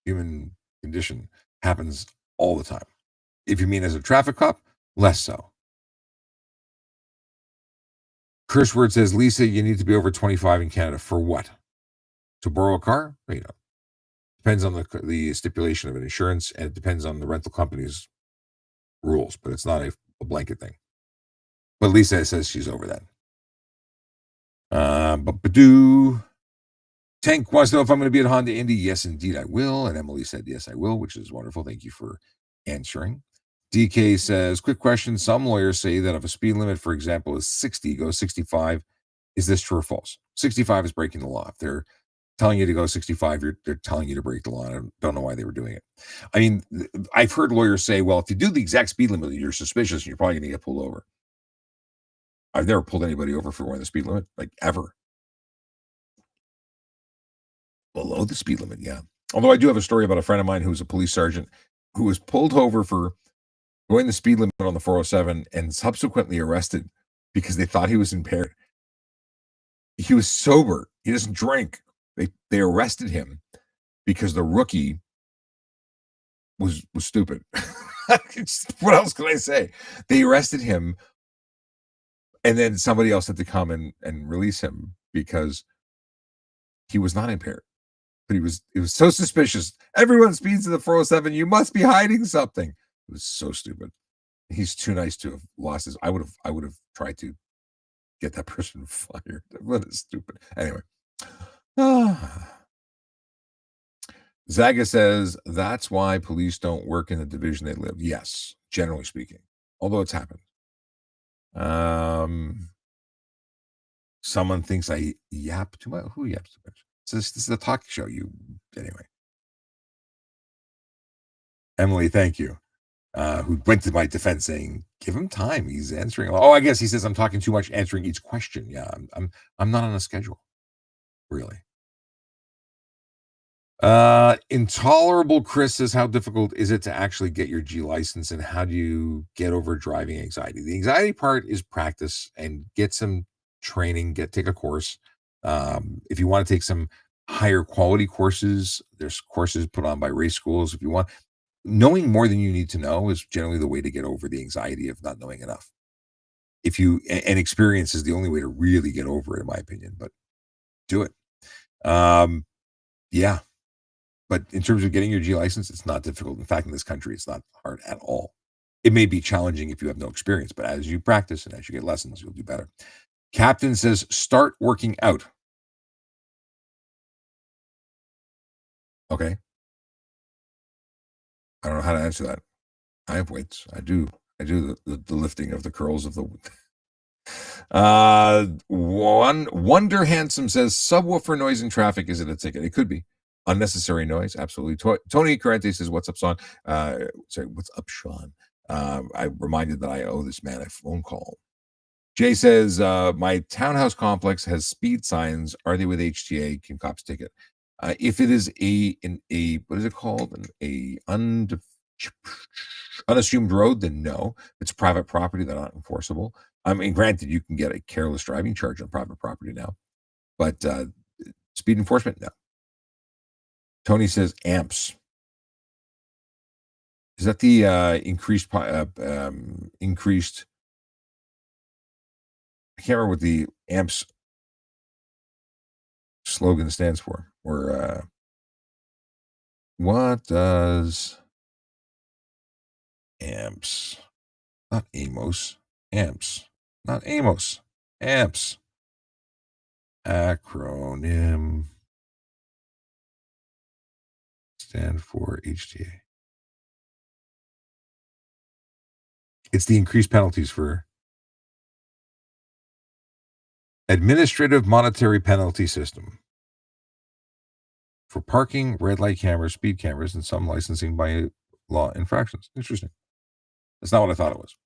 human condition. Happens all the time. If you mean as a traffic cop, less so. Curse word says, "Lisa, you need to be over 25 in Canada for what? To borrow a car? Depends on the stipulation of an insurance, and it depends on the rental company's rules, but it's not a blanket thing." But Lisa says she's over that. But Tank wants to know if I'm going to be at Honda Indy. Yes, indeed, I will. And Emily said, yes, I will, which is wonderful. Thank you for answering. DK says, quick question. Some lawyers say that if a speed limit, for example, is 60, go 65. Is this true or false? 65 is breaking the law. If they're telling you to go 65, they're telling you to break the law. I don't know why they were doing it. I mean, I've heard lawyers say, well, if you do the exact speed limit, you're suspicious and you're probably going to get pulled over. I've never pulled anybody over for going the speed limit, like ever. Below the speed limit, yeah. Although I do have a story about a friend of mine who's a police sergeant who was pulled over for going the speed limit on the 407 and subsequently arrested because they thought he was impaired. He was sober. He doesn't drink. They arrested him because the rookie was stupid. What else can I say? They arrested him, and then somebody else had to come and release him because he was not impaired. But it was so suspicious. Everyone speeds to the 407. You must be hiding something. It was so stupid. He's too nice to have lost his. I would have tried to get that person fired. What is stupid. Anyway. Zaga says that's why police don't work in the division they live. Yes, generally speaking. Although it's happened. Someone thinks I yap too much. Who yaps too much? This is a talk show. Anyway. Emily, thank you. Who went to my defense saying, "Give him time. He's answering." Oh, I guess he says I'm talking too much, answering each question. Yeah, I'm not on a schedule, really. Intolerable Chris says, how difficult is it to actually get your G license, and how do you get over driving anxiety? The anxiety part is practice and get some training. Take a course. If you want to take some higher quality courses, there's courses put on by race schools. If you want. Knowing more than you need to know is generally the way to get over the anxiety of not knowing enough. And experience is the only way to really get over it, in my opinion, but do it. Yeah. But in terms of getting your G license, it's not difficult. In fact, in this country, it's not hard at all. It may be challenging if you have no experience, but as you practice and as you get lessons, you'll do better. Captain says, start working out. Okay. I don't know how to answer that. I have weights. I do the lifting of the curls of the. Wonder Handsome says subwoofer noise in traffic, is it a ticket? It could be unnecessary noise. Absolutely. Tony Carente says, what's up, Sean? Sorry, what's up, Sean? I reminded that I owe this man a phone call. Jay says, my townhouse complex has speed signs. Are they with HTA? Can cops ticket? If it is what is it called? Unassumed road, then no. If it's private property, they're not enforceable. I mean, granted, you can get a careless driving charge on private property now, but speed enforcement, no. Tony says amps. Is that the increased? I can't remember what the amps slogan stands for. Or what does amps? Not Amos. Amps. Not Amos. Amps. Acronym. Stand for HTA. It's the increased penalties for administrative monetary penalty system for parking, red light cameras, speed cameras, and some licensing by law infractions. Interesting. That's not what I thought it was.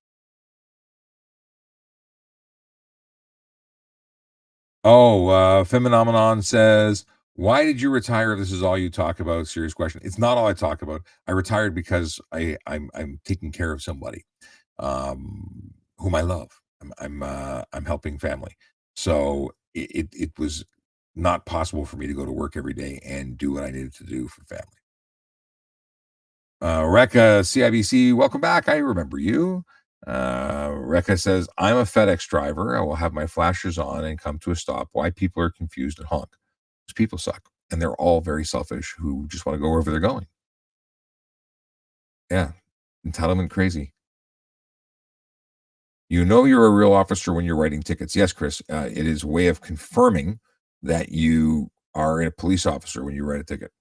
Oh, Phenomenon says, Why did you retire? This is all you talk about. Serious question. It's not all I talk about. I retired because I'm taking care of somebody whom I love. I'm helping family. So it was not possible for me to go to work every day and do what I needed to do for family. Rekka CIBC, welcome back. I remember you. Rekka says, I'm a FedEx driver. I will have my flashers on and come to a stop. Why people are confused and honk? Because people suck. And they're all very selfish who just want to go wherever they're going. Yeah. Entitlement crazy. You know you're a real officer when you're writing tickets. Yes, Chris. It is a way of confirming that you are a police officer when you write a ticket.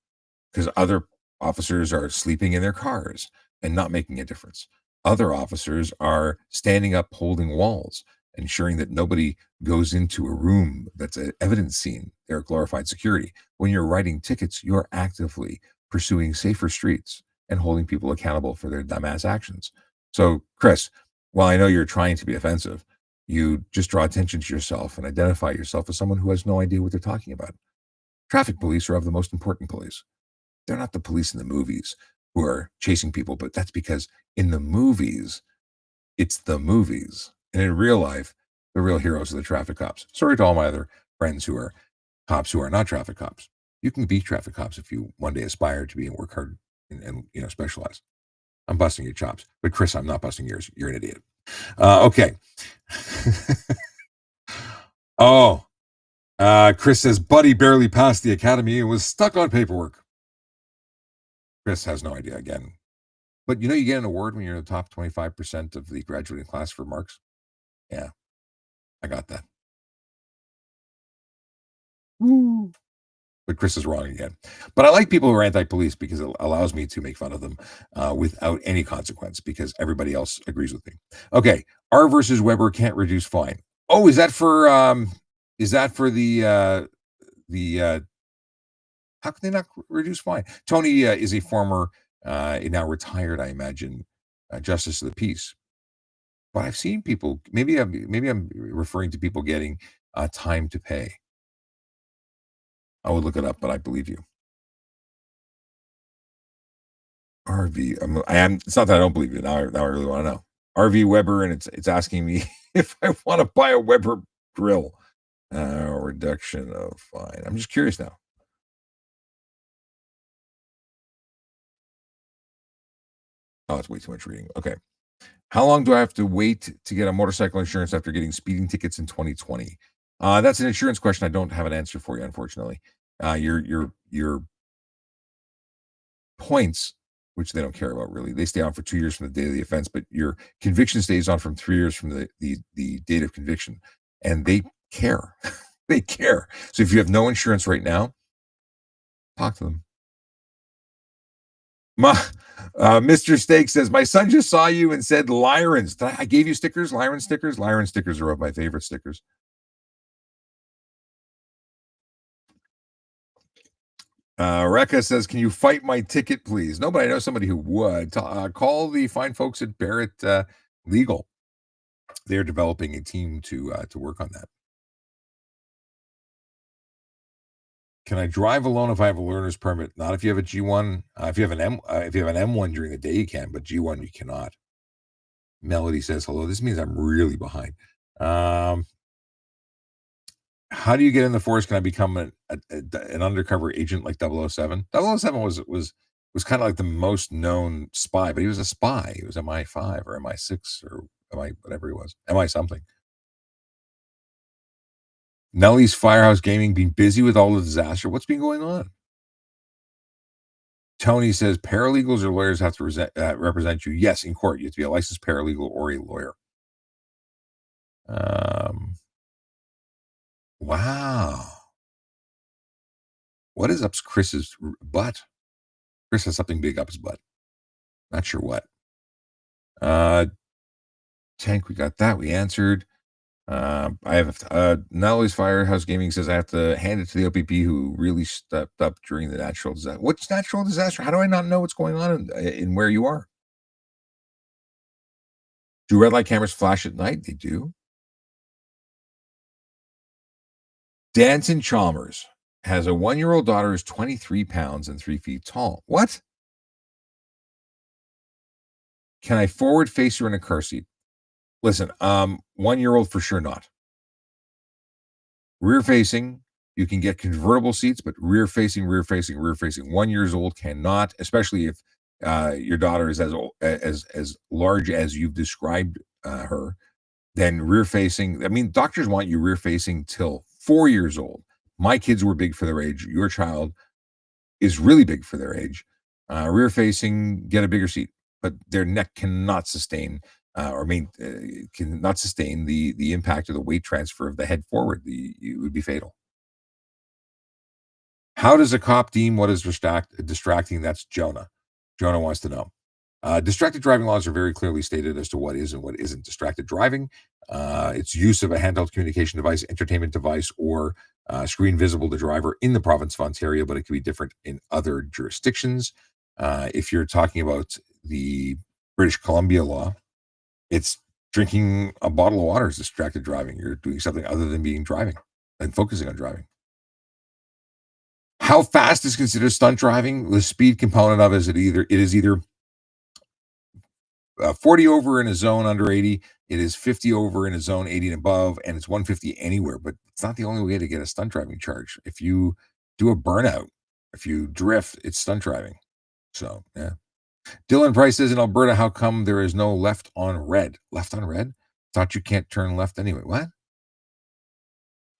Because other officers are sleeping in their cars and not making a difference. Other officers are standing up holding walls, ensuring that nobody goes into a room that's an evidence scene. They're glorified security. When you're writing tickets, you're actively pursuing safer streets and holding people accountable for their dumbass actions. So, Chris, while I know you're trying to be offensive, you just draw attention to yourself and identify yourself as someone who has no idea what they're talking about. Traffic police are of the most important police. They're not the police in the movies who are chasing people, but that's because in the movies, it's the movies. And in real life, the real heroes are the traffic cops. Sorry to all my other friends who are cops who are not traffic cops. You can be traffic cops if you one day aspire to be and work hard and specialize. I'm busting your chops, but Chris, I'm not busting yours. You're an idiot. Okay. Oh, Chris says, Buddy barely passed the academy and was stuck on paperwork. Chris has no idea again. But you get an award when you're in the top 25% of the graduating class for marks? Yeah, I got that. Woo. But Chris is wrong again. But I like people who are anti-police because it allows me to make fun of them without any consequence because everybody else agrees with me. Okay, R versus Weber can't reduce fine. Oh, is that for the how can they not reduce fine? Tony is a former, now retired, I imagine, justice of the peace. But I've seen people. Maybe I'm referring to people getting time to pay. I would look it up, but I believe you. RV. I am. It's not that I don't believe you. Now I really want to know. RV Weber, and it's asking me if I want to buy a Weber grill. Reduction of fine. I'm just curious now. Oh, it's way too much reading. Okay. How long do I have to wait to get a motorcycle insurance after getting speeding tickets in 2020? That's an insurance question. I don't have an answer for you, unfortunately. Your points, which they don't care about really, they stay on for 2 years from the date of the offense, but your conviction stays on from 3 years from the date of conviction, and they care. They care. So if you have no insurance right now, talk to them. Mr. Steak says, my son just saw you and said Lyrons. I gave you stickers, Lyron stickers. Lyron stickers are of my favorite stickers. Rekka says, can you fight my ticket, please? No, but I know somebody who would. Call the fine folks at Barrett Legal. They're developing a team to work on that. Can I drive alone if I have a learner's permit? Not if you have a G1. If you have an M1 during the day, you can, but G1 you cannot. Melody says hello. This means I'm really behind. How do you get in the force? Can I become an undercover agent like 007? 007 was kind of like the most known spy, but he was a spy. He was MI5 or MI6 or MI whatever he was. MI something. Nellie's Firehouse Gaming being busy with all the disaster. What's been going on? Tony says paralegals or lawyers have to represent you. Yes, in court. You have to be a licensed paralegal or a lawyer. Wow. What is up Chris's butt? Chris has something big up his butt. Not sure what. Tank, we got that. We answered. I have Natalie's Firehouse Gaming says I have to hand it to the OPP who really stepped up during the natural disaster. What's natural disaster? How do I not know what's going on in where you are? Do red light cameras flash at night? They do. Danton Chalmers has a 1-year-old daughter who's 23 pounds and 3 feet tall. What? Can I forward face her in a car seat? Listen, 1-year-old for sure not. Rear facing, you can get convertible seats, but rear facing, rear facing, rear facing. 1 year old cannot, especially if your daughter is as large as you've described her. Then rear facing. I mean, doctors want you rear facing till 4 years old. My kids were big for their age. Your child is really big for their age. Rear facing, get a bigger seat, but their neck cannot sustain cannot sustain the impact of the weight transfer of the head forward. It would be fatal. How does a cop deem what is distracting? That's Jonah. Jonah wants to know. Distracted driving laws are very clearly stated as to what is and what isn't distracted driving. It's use of a handheld communication device, entertainment device, or screen visible to driver in the province of Ontario, but it could be different in other jurisdictions. If you're talking about the British Columbia law, it's drinking a bottle of water is distracted driving. You're doing something other than driving and focusing on driving. How fast is considered stunt driving? The speed component of it is either 40 over in a zone under 80, it is 50 over in a zone 80 and above, and it's 150 anywhere. But it's not the only way to get a stunt driving charge. If you do a burnout, if you drift, it's stunt driving. So yeah. Dylan Price says in Alberta, how come there is no left on red? Left on red? Thought you can't turn left anyway. What?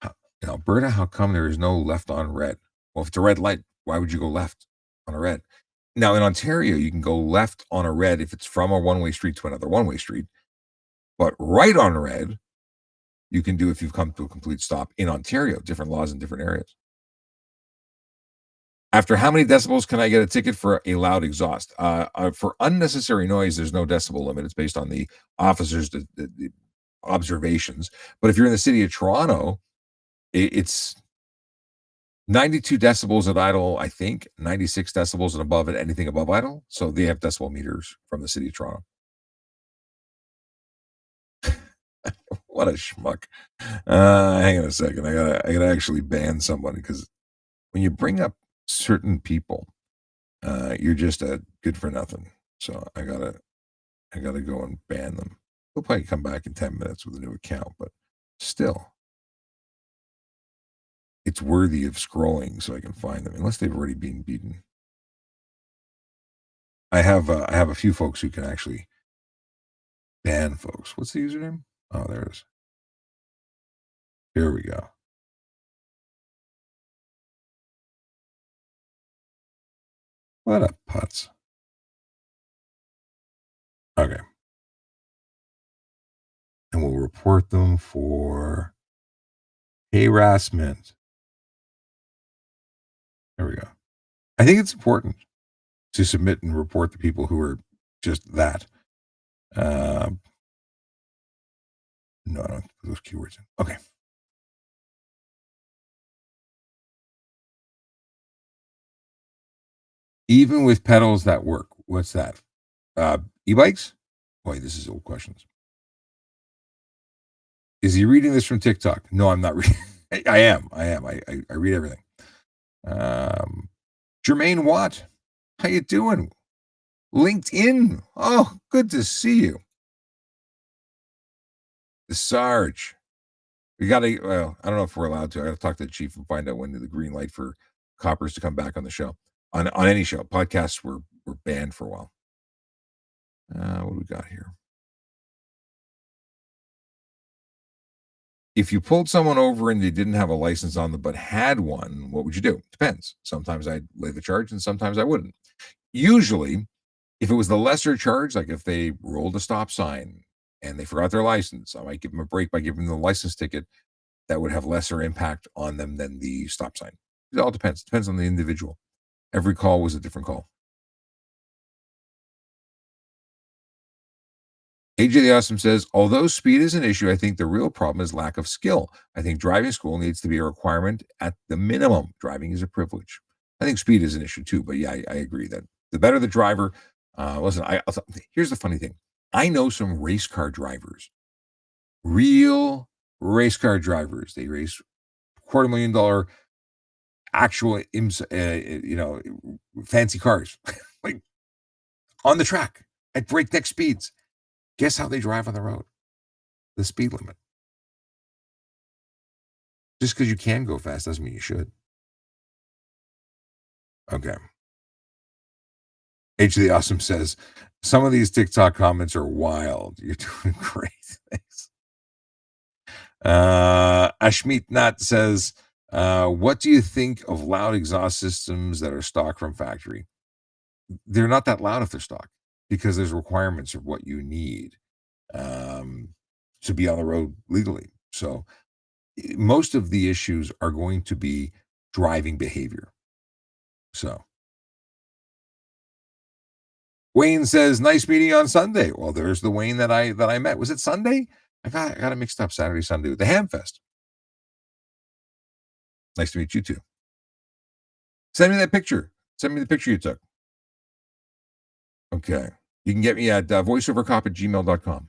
In Alberta, how come there is no left on red? Well, if it's a red light, why would you go left on a red? Now, in Ontario, you can go left on a red if it's from a one-way street to another one-way street. But right on red, you can do if you've come to a complete stop in Ontario. Different laws in different areas. After how many decibels can I get a ticket for a loud exhaust? For unnecessary noise, there's no decibel limit. It's based on the officer's the observations. But if you're in the city of Toronto, it's 92 decibels at idle, I think, 96 decibels and above at anything above idle. So they have decibel meters from the city of Toronto. What a schmuck. Hang on a second. I gotta actually ban somebody because when you bring up certain people, you're just good for nothing. So I gotta go and ban them. They'll probably come back in 10 minutes with a new account, but still. It's worthy of scrolling so I can find them, unless they've already been beaten. I have a few folks who can actually ban folks. What's the username? Oh, there it is. Here we go. What a putz. Okay. And we'll report them for harassment. There we go. I think it's important to submit and report the people who are just that. No, I don't put those keywords in. Okay. Even with pedals that work. What's that? E-bikes? Boy, this is old questions. Is he reading this from TikTok? No, I'm not reading. I am. I read everything. Jermaine Watt, how you doing? LinkedIn. Oh, good to see you. The Sarge. We got to, well, I don't know if we're allowed to. I got to talk to the chief and find out when the green light for coppers to come back on the show. On any show. Podcasts were banned for a while. What do we got here? If you pulled someone over and they didn't have a license on them but had one, what would you do? Depends. Sometimes I'd lay the charge and sometimes I wouldn't. Usually, if it was the lesser charge, like if they rolled a stop sign and they forgot their license, I might give them a break by giving them the license ticket. That would have lesser impact on them than the stop sign. It all depends. It depends on the individual. Every call was a different call. AJ the Awesome says, although speed is an issue, I think the real problem is lack of skill. I think driving school needs to be a requirement at the minimum. Driving is a privilege. I think speed is an issue too, but yeah, I agree that the better the driver. Listen, here's the funny thing. I know some race car drivers, real race car drivers. They race $250,000 actual, fancy cars, like on the track at breakneck speeds. Guess how they drive on the road? The speed limit. Just because you can go fast doesn't mean you should. Okay. H the Awesome says, some of these TikTok comments are wild. You're doing great. Thanks. Ashmeet Nat says, what do you think of loud exhaust systems that are stock from factory? They're not that loud if they're stock because there's requirements of what you need to be on the road legally. So most of the issues are going to be driving behavior. So Wayne says, nice meeting you on Sunday. Well, there's the Wayne that I met. Was it Sunday? I got it mixed up Saturday, Sunday with the Hamfest. Nice to meet you too. Send me that picture. Send me the picture you took. Okay. You can get me at voiceovercop@gmail.com.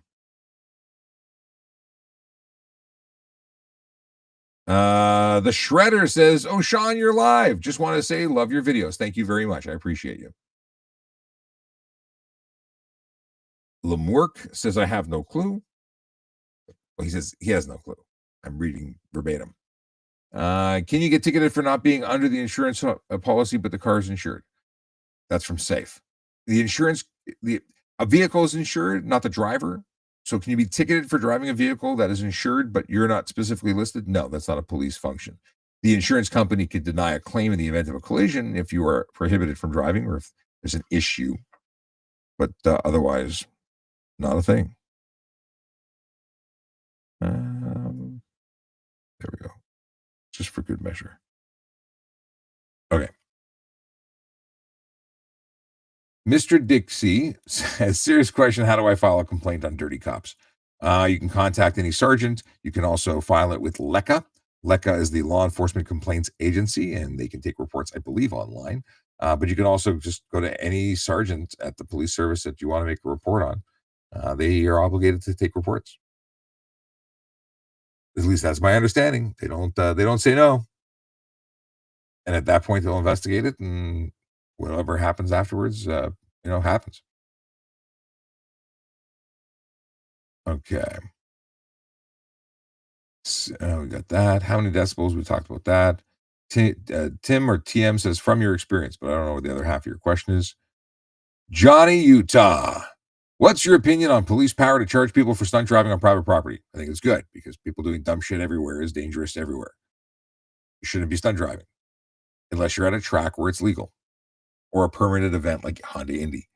The Shredder says, oh, Sean, you're live. Just want to say, love your videos. Thank you very much. I appreciate you. Lemurk says, I have no clue. Well, he says he has no clue. I'm reading verbatim. Can you get ticketed for not being under the insurance policy, but the car is insured? That's from Safe. The insurance, a vehicle is insured, not the driver. So can you be ticketed for driving a vehicle that is insured, but you're not specifically listed? No, that's not a police function. The insurance company could deny a claim in the event of a collision if you are prohibited from driving or if there's an issue, but otherwise, not a thing. There we go. Just for good measure. Okay. Mr. Dixie says, serious question. How do I file a complaint on dirty cops? You can contact any sergeant. You can also file it with LECA. LECA is the Law Enforcement Complaints Agency, and they can take reports, I believe, online. But you can also just go to any sergeant at the police service that you want to make a report on. They are obligated to take reports. At least that's my understanding. They don't say no. And at that point, they'll investigate it, and whatever happens afterwards, happens. Okay. So, we got that. How many decibels? We talked about that. Tim or TM says, from your experience, but I don't know what the other half of your question is. Johnny, Utah. What's your opinion on police power to charge people for stunt driving on private property? I think it's good because people doing dumb shit everywhere is dangerous everywhere. You shouldn't be stunt driving unless you're at a track where it's legal or a permanent event like Honda Indy.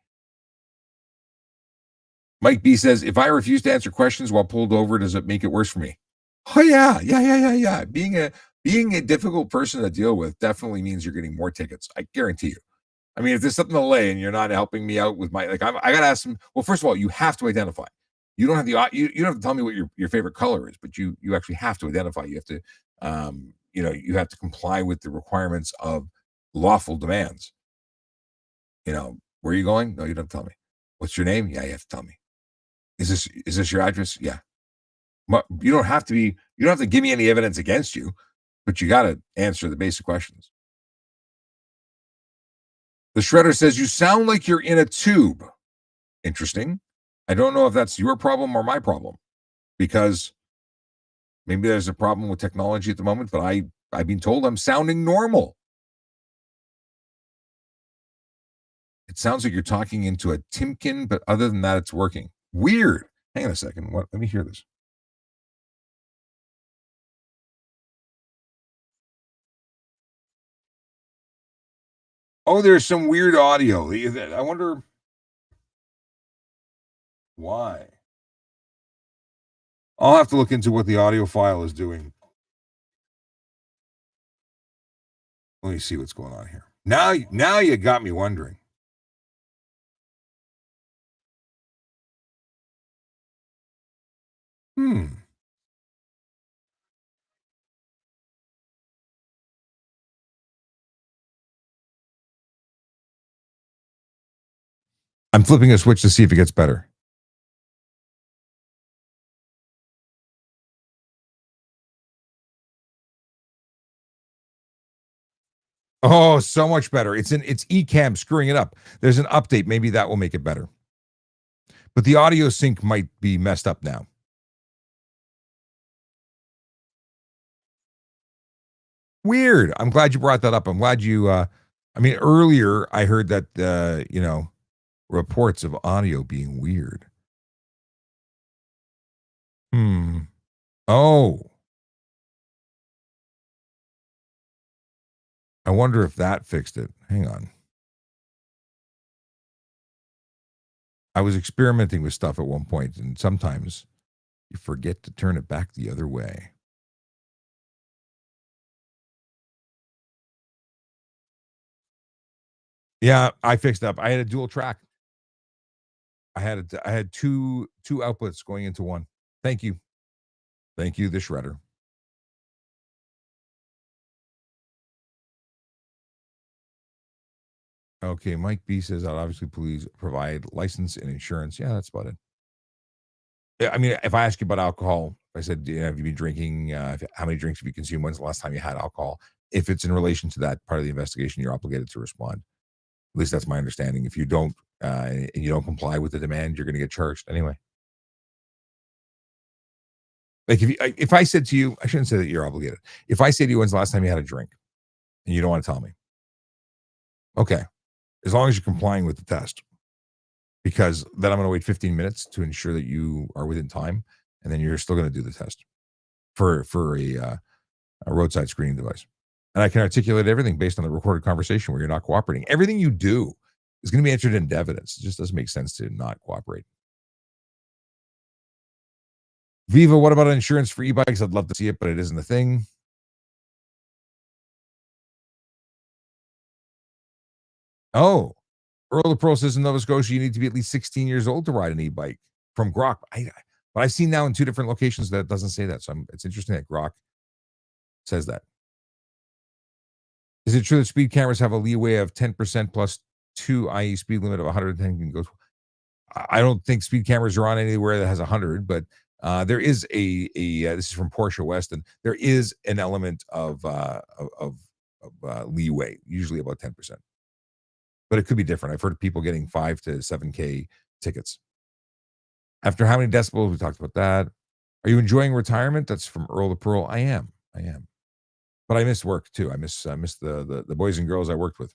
Mike B says, if I refuse to answer questions while pulled over, does it make it worse for me? Oh, yeah. Being a difficult person to deal with definitely means you're getting more tickets. I guarantee you. I mean, if there's something to lay and you're not helping me out with my, I got to ask them. Well, first of all, you have to identify. You don't have you don't have to tell me what your favorite color is, but you actually have to identify. You have to, you have to comply with the requirements of lawful demands. Where are you going? No, you don't tell me. What's your name? Yeah, you have to tell me. Is this your address? Yeah. You don't have to give me any evidence against you, but you got to answer the basic questions. The Shredder says, you sound like you're in a tube. Interesting. I don't know if that's your problem or my problem, because maybe there's a problem with technology at the moment, but I've been told I'm sounding normal. It sounds like you're talking into a Timken, but other than that, it's working. Weird. Hang on a second. Let me hear this. Oh, there's some weird audio. I wonder why. I'll have to look into what the audio file is doing. Let me see what's going on here. Now you got me wondering. I'm flipping a switch to see if it gets better. Oh, so much better. It's Ecamm screwing it up. There's an update. Maybe that will make it better. But the audio sync might be messed up now. Weird. I'm glad you brought that up. I'm glad you I mean earlier I heard that reports of audio being weird. Hmm. Oh, I wonder if that fixed it. Hang on. I was experimenting with stuff at one point, and sometimes you forget to turn it back the other way. Yeah, I fixed up. I had a dual track. I had two outputs going into one. Thank you. Thank you, the shredder. Okay, Mike B says I'll obviously please provide license and insurance. Yeah, that's about it. Yeah, I mean, if I ask you about alcohol, I said, have you been drinking? How many drinks have you consumed? When's the last time you had alcohol? If it's in relation to that part of the investigation, you're obligated to respond. At least that's my understanding. If you don't, and you don't comply with the demand, you're going to get charged anyway. Like if I said to you, I shouldn't say that you're obligated. If I say to you, when's the last time you had a drink, and you don't want to tell me, okay, as long as you're complying with the test, because then I'm going to wait 15 minutes to ensure that you are within time, and then you're still going to do the test for a roadside screening device. And I can articulate everything based on the recorded conversation where you're not cooperating. Everything you do is going to be entered into evidence. It just doesn't make sense to not cooperate. Viva, what about insurance for e-bikes? I'd love to see it, but it isn't a thing. Oh, Earl of Pearl says in Nova Scotia, you need to be at least 16 years old to ride an e-bike from Grok. But I've seen now in two different locations that it doesn't say that. So it's interesting that Grok says that. Is it true that speed cameras have a leeway of 10% plus 2, i.e., speed limit of 110 can go? I don't think speed cameras are on anywhere that has 100, but there is this is from Porsche Weston. There is an element of leeway, usually about 10%, but it could be different. I've heard of people getting 5 to 7K tickets. After how many decibels? We talked about that. Are you enjoying retirement? That's from Earl to Pearl. I am. But I miss work too. I miss the boys and girls I worked with.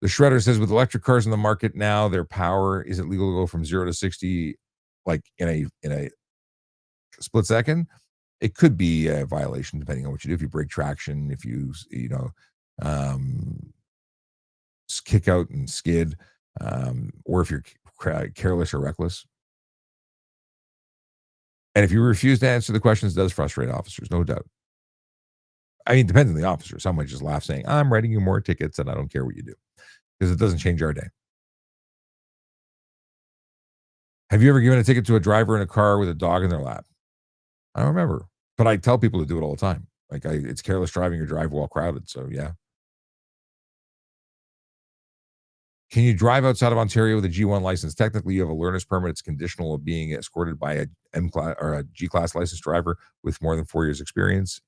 The shredder says with electric cars in the market now, their power is it legal to go from 0 to 60 like in a split second? It could be a violation depending on what you do. If you break traction, if you um, kick out and skid, or if you're careless or reckless. And if you refuse to answer the questions, it does frustrate officers, no doubt. I mean, it depends on the officer. Some might just laugh saying, I'm writing you more tickets and I don't care what you do because it doesn't change our day. Have you ever given a ticket to a driver in a car with a dog in their lap? I don't remember, but I tell people to do it all the time. Like it's careless driving or drive while crowded. So yeah. Can you drive outside of Ontario with a G1 license? Technically, you have a learner's permit. It's conditional of being escorted by a M class or a G class licensed driver with more than 4 years experience.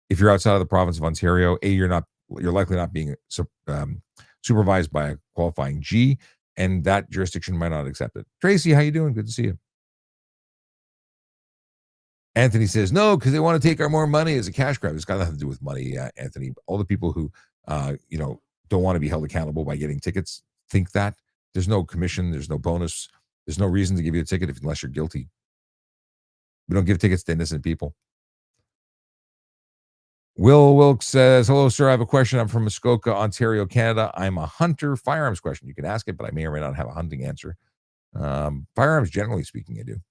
If you're outside of the province of Ontario, you're likely not being supervised by a qualifying G, and that jurisdiction might not accept it. Tracy, how you doing? Good to see you. Anthony says no because they want to take our more money as a cash grab. It's got nothing to do with money, Anthony. All the people who, don't want to be held accountable by getting tickets think that there's no commission, there's no bonus, there's no reason to give you a ticket unless you're guilty. We don't give tickets to innocent people. Will Wilkes says, hello, sir. I have a question. I'm from Muskoka, Ontario, Canada. I'm a hunter. Firearms question. You can ask it, but I may or may not have a hunting answer. Firearms, generally speaking, I do.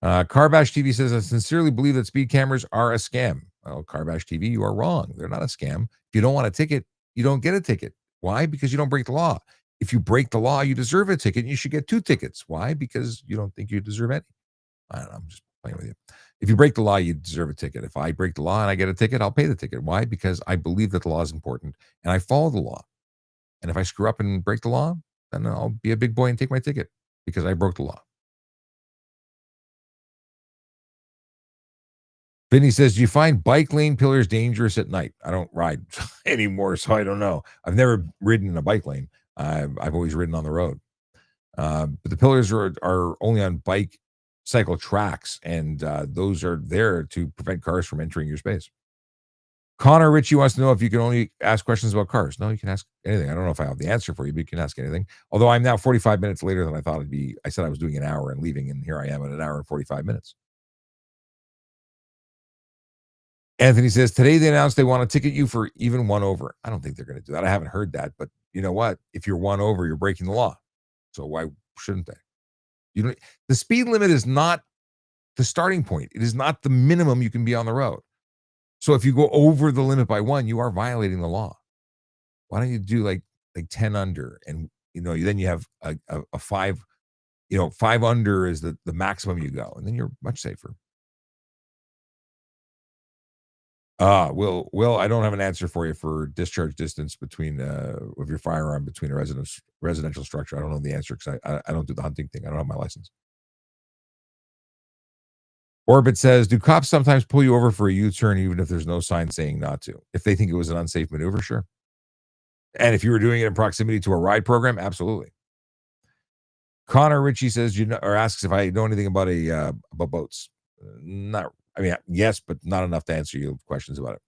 Carbash TV says, I sincerely believe that speed cameras are a scam. Well, Carbash TV, you are wrong. They're not a scam. If you don't want a ticket, you don't get a ticket. Why? Because you don't break the law. If you break the law, you deserve a ticket. And you should get 2 tickets. Why? Because you don't think you deserve any. I don't know. I'm just playing with you. If you break the law, you deserve a ticket. If I break the law and I get a ticket, I'll pay the ticket. Why? Because I believe that the law is important and I follow the law. And if I screw up and break the law, then I'll be a big boy and take my ticket because I broke the law. Vinny says, do you find bike lane pillars dangerous at night? I don't ride anymore, so I don't know. I've never ridden in a bike lane. I've always ridden on the road. But the pillars are only on bike cycle tracks, and those are there to prevent cars from entering your space. Connor Ritchie wants to know if you can only ask questions about cars. No, you can ask anything. I don't know if I have the answer for you, but you can ask anything. Although I'm now 45 minutes later than I thought it'd be. I said I was doing an hour and leaving, and here I am at an hour and 45 minutes. Anthony says, today they announced they want to ticket you for even one over. I don't think they're going to do that. I haven't heard that, but you know what? If you're one over, you're breaking the law. So why shouldn't they? You don't. The speed limit is not the starting point. It is not the minimum you can be on the road. So if you go over the limit by one, you are violating the law. Why don't you do like 10 under, and then you have a 5, 5 under is the maximum you go, and then you're much safer. Will, I don't have an answer for you for discharge distance between of your firearm between a residential structure. I don't know the answer because I don't do the hunting thing. I don't have my license. Orbit says, do cops sometimes pull you over for a U-turn even if there's no sign saying not to? If they think it was an unsafe maneuver, sure. And if you were doing it in proximity to a ride program, absolutely. Connor Ritchie says, or asks if I know anything about about boats. Yes, but not enough to answer your questions about it.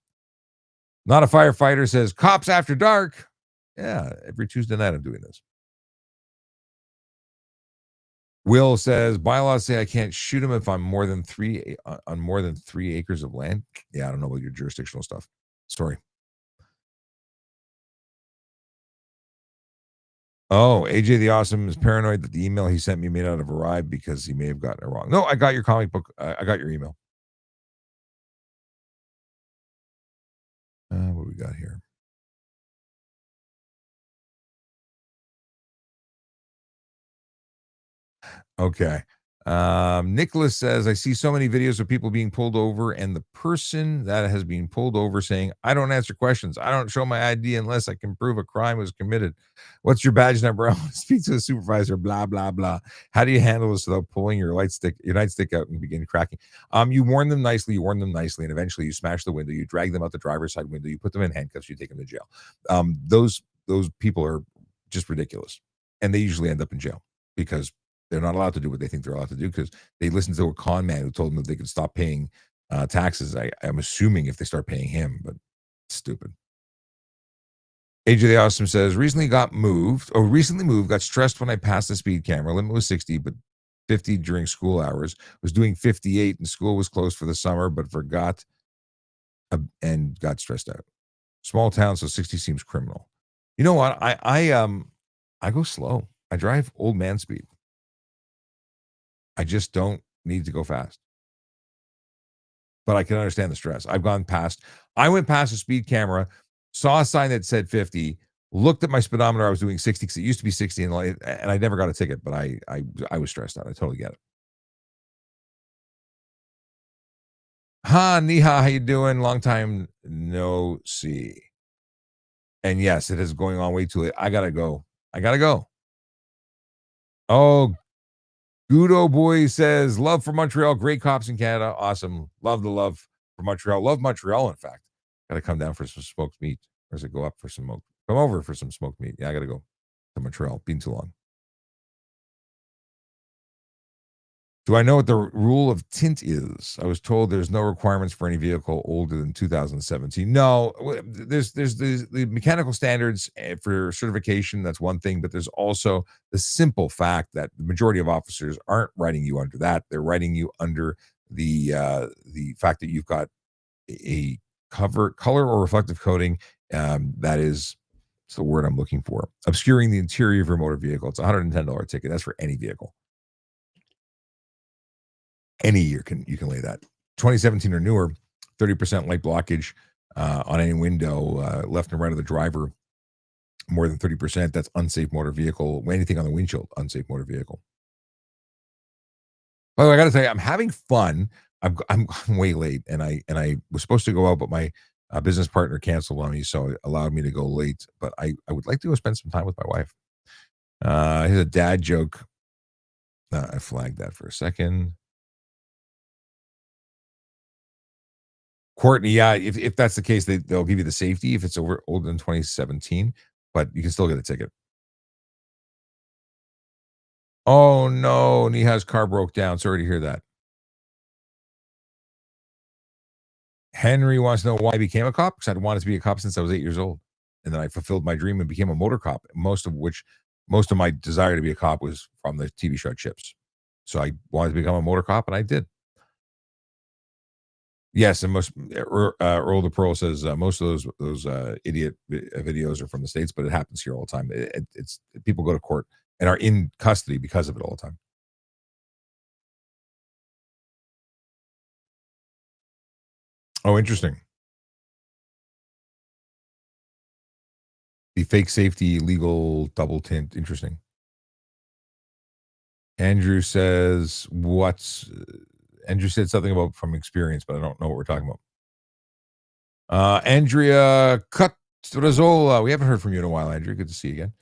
Not a firefighter says, cops after dark. Yeah, every Tuesday night I'm doing this. Will says, bylaws say I can't shoot him if I'm more than 3 acres of land. Yeah, I don't know about your jurisdictional stuff. Sorry. Oh, AJ the Awesome is paranoid that the email he sent me may not have arrived because he may have gotten it wrong. No, I got your comic book. I got your email. What do we got here? Okay. Nicholas says, I see so many videos of people being pulled over, and the person that has been pulled over saying, I don't answer questions. I don't show my ID unless I can prove a crime was committed. What's your badge number? I want to speak to the supervisor, blah, blah, blah. How do you handle this without pulling your nightstick out and begin cracking? You warn them nicely, and eventually you smash the window, you drag them out the driver's side window, you put them in handcuffs, you take them to jail. Those people are just ridiculous. And they usually end up in jail because they're not allowed to do what they think they're allowed to do because they listened to a con man who told them that they could stop paying taxes. I'm assuming if they start paying him, but it's stupid. AJ the Awesome says, recently moved, got stressed when I passed the speed camera. Limit was 60, but 50 during school hours. Was doing 58 and school was closed for the summer, but forgot and got stressed out. Small town, so 60 seems criminal. You know what? I go slow. I drive old man speed. I just don't need to go fast. But I can understand the stress. I went past a speed camera, saw a sign that said 50, looked at my speedometer. I was doing 60 because it used to be 60 and I never got a ticket, but I was stressed out. I totally get it. Niha, how you doing? Long time no see. And yes, it is going on way too late. I gotta go. Oh, Gudo Boy says, love for Montreal, great cops in Canada. Awesome. Love the love for Montreal. Love Montreal, in fact. Got to come down for some smoked meat. Or does it go up for some come over for some smoked meat? Yeah, I got to go to Montreal. Been too long. Do I know what the rule of tint is? I was told there's no requirements for any vehicle older than 2017. No, there's the mechanical standards for certification. That's one thing, but there's also the simple fact that the majority of officers aren't writing you under that. They're writing you under the fact that you've got a color or reflective coating that is. It's the word I'm looking for. Obscuring the interior of your motor vehicle. It's a $110 ticket. That's for any vehicle. Any year you can lay that. 2017 or newer, 30% light blockage on any window, left and right of the driver, more than 30%. That's unsafe motor vehicle. Anything on the windshield, unsafe motor vehicle. By the way, I got to tell you, I'm having fun. I'm way late, and I was supposed to go out, but my business partner canceled on me, so it allowed me to go late. But I would like to go spend some time with my wife. Here's a dad joke. I flagged that for a second. Courtney, yeah, if that's the case, they'll give you the safety if it's older than 2017, but you can still get a ticket. Oh no, Niha's car broke down. Sorry to hear that. Henry wants to know why I became a cop because I'd wanted to be a cop since I was 8 years old, and then I fulfilled my dream and became a motor cop. Most of my desire to be a cop was from the TV show Chips. So I wanted to become a motor cop, and I did. Yes, and Earl the Pearl says most of those idiot videos are from the States, but it happens here all the time. It's people go to court and are in custody because of it all the time. Oh, interesting. The fake safety legal double tint. Interesting. Andrew says Andrew said something about from experience, but I don't know what we're talking about. Andrea Cutrazola. We haven't heard from you in a while, Andrea. Good to see you again.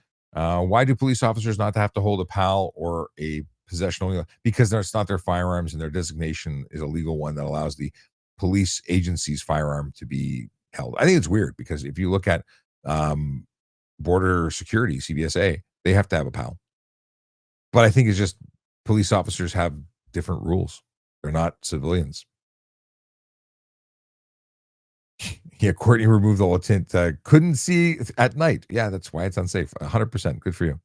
Why do police officers not have to hold a PAL or a possession only? Because it's not their firearms and their designation is a legal one that allows the police agency's firearm to be held. I think it's weird because if you look at border security, CBSA, they have to have a PAL. But I think it's just police officers have different rules. They're not civilians. Yeah, Courtney removed all the tint. Couldn't see at night. Yeah, that's why it's unsafe. 100%. Good for you.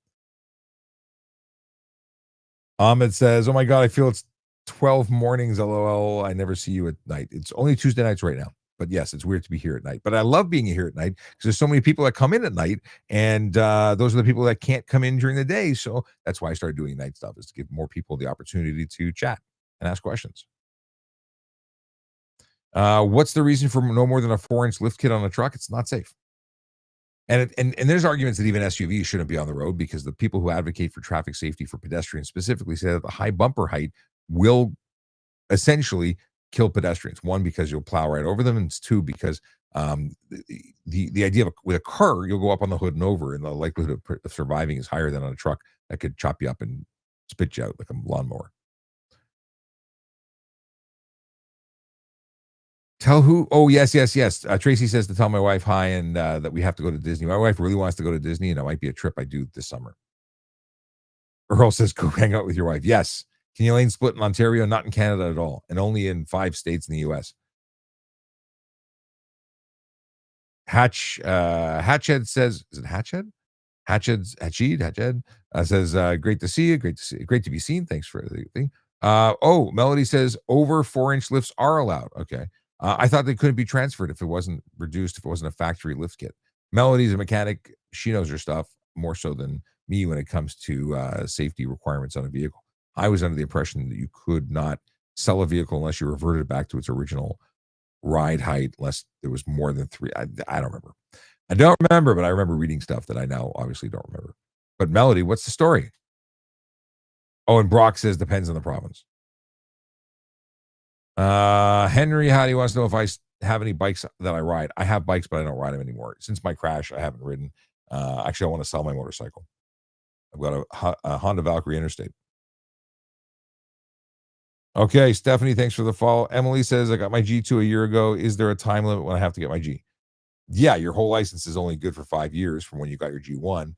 Ahmed says, "Oh my God, I feel it's 12 mornings. LOL. I never see you at night. It's only Tuesday nights right now. But yes, it's weird to be here at night. But I love being here at night because there's so many people that come in at night, and those are the people that can't come in during the day. So that's why I started doing night stuff, is to give more people the opportunity to chat and ask questions. What's the reason for no more than a 4-inch lift kit on a truck? It's not safe. And there's arguments that even SUVs shouldn't be on the road because the people who advocate for traffic safety for pedestrians specifically say that the high bumper height will essentially kill pedestrians. One, because you'll plow right over them, and two, because the idea of with a car, you'll go up on the hood and over, and the likelihood of surviving is higher than on a truck that could chop you up and spit you out like a lawnmower. Tell who? Oh, yes, yes, yes. Tracy says to tell my wife hi and that we have to go to Disney. My wife really wants to go to Disney, and it might be a trip I do this summer. Earl says go hang out with your wife. Yes. Kenny Lane split in Ontario, not in Canada at all, and only in 5 states in the U.S. Hatched says, is it Hatched? Hatched says, great to see you. Great to be seen. Thanks for the thing. Melody says over 4-inch lifts are allowed. Okay. I thought they couldn't be transferred if it wasn't reduced, if it wasn't a factory lift kit. Melody's a mechanic. She knows her stuff more so than me when it comes to safety requirements on a vehicle. I was under the impression that you could not sell a vehicle unless you reverted back to its original ride height, unless there was more than 3. I don't remember. I don't remember, but I remember reading stuff that I now obviously don't remember. But Melody, what's the story? Oh, and Brock says depends on the province. Henry Hattie wants to know if I have any bikes that I ride. I have bikes, but I don't ride them anymore. Since my crash, I haven't ridden. Actually, I want to sell my motorcycle. I've got a Honda Valkyrie Interstate. Okay, Stephanie, thanks for the follow. Emily says, I got my G2 a year ago. Is there a time limit when I have to get my G? Yeah, your whole license is only good for 5 years from when you got your G1.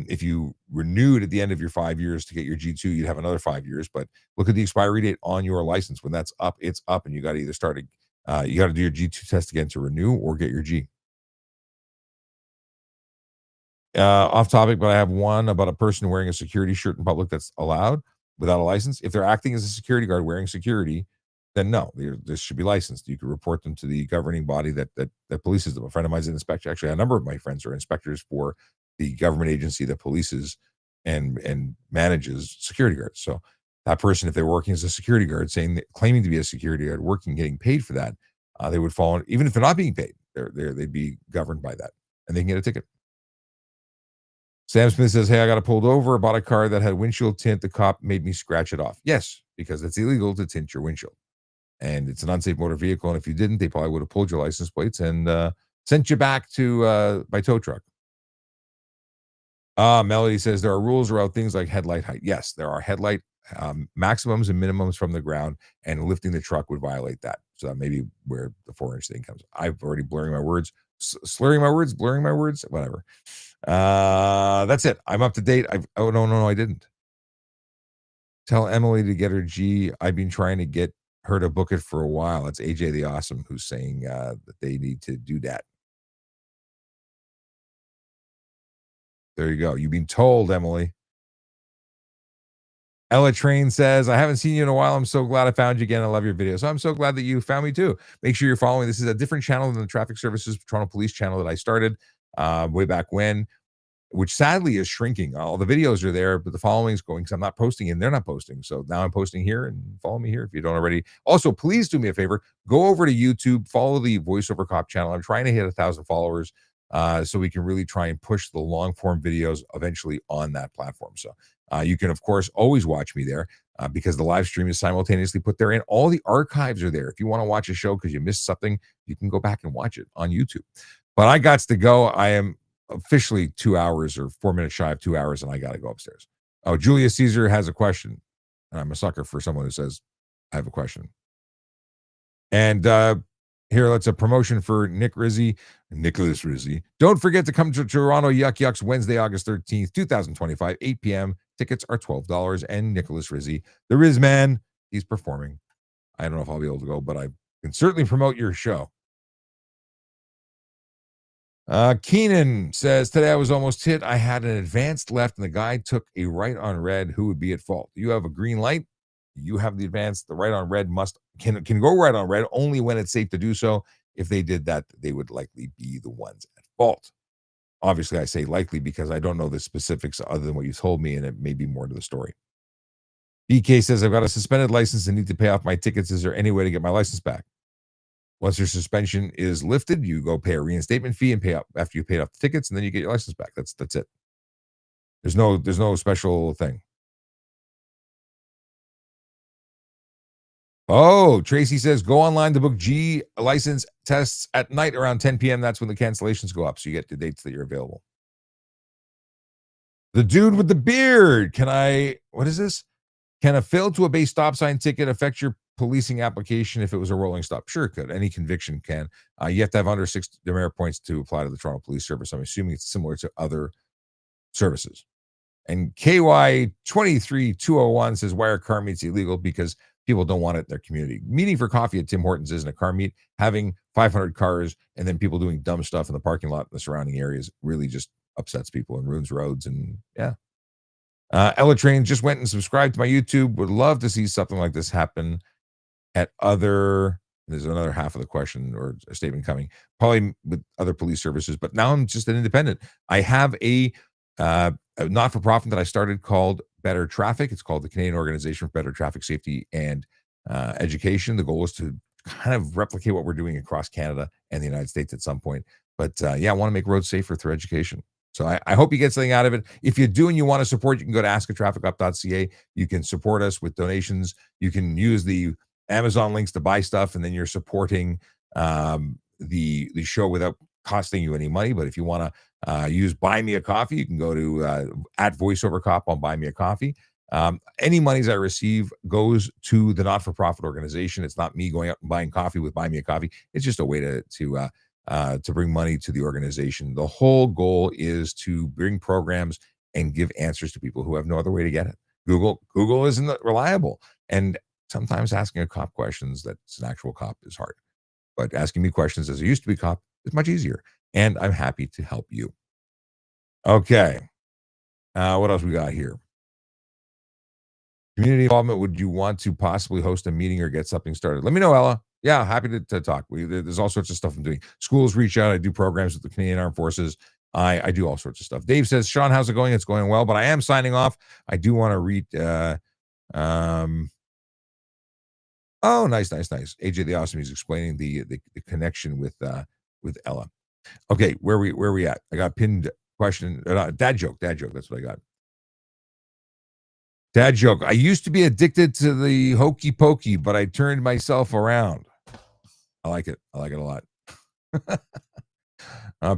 If you renewed at the end of your 5 years to get your G2, you'd have another 5 years. But look at the expiry date on your license. When that's up, it's up, and you got to either you got to do your G2 test again to renew or get your G. Off topic, but I have one about a person wearing a security shirt in public that's allowed without a license. If they're acting as a security guard wearing security, then no, this should be licensed. You could report them to the governing body that polices them. A friend of mine's an inspector. Actually, a number of my friends are inspectors for the government agency that polices and manages security guards. So that person, if they're working as a security guard, claiming to be a security guard, working, getting paid for that, they would fall on, even if they're not being paid, they'd be governed by that, and they can get a ticket. Sam Smith says, hey, I got pulled over, bought a car that had windshield tint. The cop made me scratch it off. Yes, because it's illegal to tint your windshield. And it's an unsafe motor vehicle. And if you didn't, they probably would have pulled your license plates and sent you back to by tow truck. Melody says there are rules around things like headlight height. Yes, there are headlight maximums and minimums from the ground, and lifting the truck would violate that. That's maybe where the 4-inch thing comes. I've already blurring my words, slurring my words, blurring my words, whatever. That's it. I'm up to date. Oh no, I didn't. Tell Emily to get her G. I've been trying to get her to book it for a while. It's AJ the Awesome who's saying that they need to do that. There you go. You've been told, Emily. Ella Train says, I haven't seen you in a while. I'm so glad I found you again. I love your videos. So I'm so glad that you found me too. Make sure you're following. This is a different channel than the Traffic Services Toronto Police channel that I started way back when, which sadly is shrinking. All the videos are there, but the following is going because I'm not posting and they're not posting. So now I'm posting here, and follow me here if you don't already. Also, please do me a favor. Go over to YouTube, follow the VoiceOver Cop channel. I'm trying to hit 1,000 followers so we can really try and push the long form videos eventually on that platform. So you can, of course, always watch me there because the live stream is simultaneously put there, and all the archives are there. If you want to watch a show because you missed something, you can go back and watch it on YouTube. But I got to go. I am officially 2 hours or 4 minutes shy of 2 hours, and I got to go upstairs. Oh, Julius Caesar has a question. And I'm a sucker for someone who says, I have a question. And here, let's a promotion for Nicholas Rizzi. Don't forget to come to Toronto Yuck Yucks Wednesday, August 13th, 2025, 8 p.m. Tickets are $12. And Nicholas Rizzi, the Riz Man, he's performing. I don't know if I'll be able to go, but I can certainly promote your show. Keenan says, today I was almost hit. I had an advanced left and the guy took a right on red. Who would be at fault? You have a green light. You have the advance. The right on red can go right on red only when it's safe to do so. If they did that, they would likely be the ones at fault. Obviously, I say likely because I don't know the specifics other than what you told me, and it may be more to the story. BK says, I've got a suspended license and need to pay off my tickets. Is there any way to get my license back? Once your suspension is lifted, you go pay a reinstatement fee and pay up after you paid off the tickets, and then you get your license back. That's it. There's no special thing. Oh, Tracy says, go online to book G license tests at night around 10 p.m. That's when the cancellations go up. So you get the dates that you're available. The dude with the beard. What is this? Can a fail to obey stop sign ticket affect your policing application if it was a rolling stop? Sure, it could. Any conviction can. You have to have under 6 demerit points to apply to the Toronto Police Service. I'm assuming it's similar to other services. And KY23201 says, why are car meets illegal? Because people don't want it in their community. Meeting for coffee at Tim Hortons isn't a car meet. Having 500 cars and then people doing dumb stuff in the parking lot in the surrounding areas really just upsets people and ruins roads. And yeah. Ella Train just went and subscribed to my YouTube. Would love to see something like this happen at other. There's another half of the question or a statement coming, probably with other police services. But now I'm just an independent. I have a not-for-profit that I started called Better Traffic. It's called the Canadian Organization for Better Traffic Safety and Education. The goal is to kind of replicate what we're doing across Canada and the United States at some point. But I want to make roads safer through education. So I hope you get something out of it. If you do and you want to support, you can go to askatrafficup.ca. You can support us with donations. You can use the Amazon links to buy stuff, and then you're supporting the show without costing you any money. But if you want to use Buy Me a Coffee, you can go to at VoiceOver Cop on Buy Me a Coffee. Any monies I receive goes to the not-for-profit organization. It's not me going out and buying coffee with Buy Me a Coffee. It's just a way to bring money to the organization. The whole goal is to bring programs and give answers to people who have no other way to get it. Google isn't reliable, and sometimes asking a cop questions that's an actual cop is hard. But asking me questions as I used to be cop is much easier, and I'm happy to help you. Okay. What else we got here? Community involvement. Would you want to possibly host a meeting or get something started? Let me know, Ella. Yeah, happy to talk. There's all sorts of stuff I'm doing. Schools reach out. I do programs with the Canadian Armed Forces. I do all sorts of stuff. Dave says, Sean, how's it going? It's going well, but I am signing off. I do want to read. Oh, nice. AJ the Awesome. He's explaining the connection with Ella. Okay, where we at? I got pinned question. Dad joke. That's what I got. Dad joke. I used to be addicted to the hokey pokey, but I turned myself around. I like it a lot.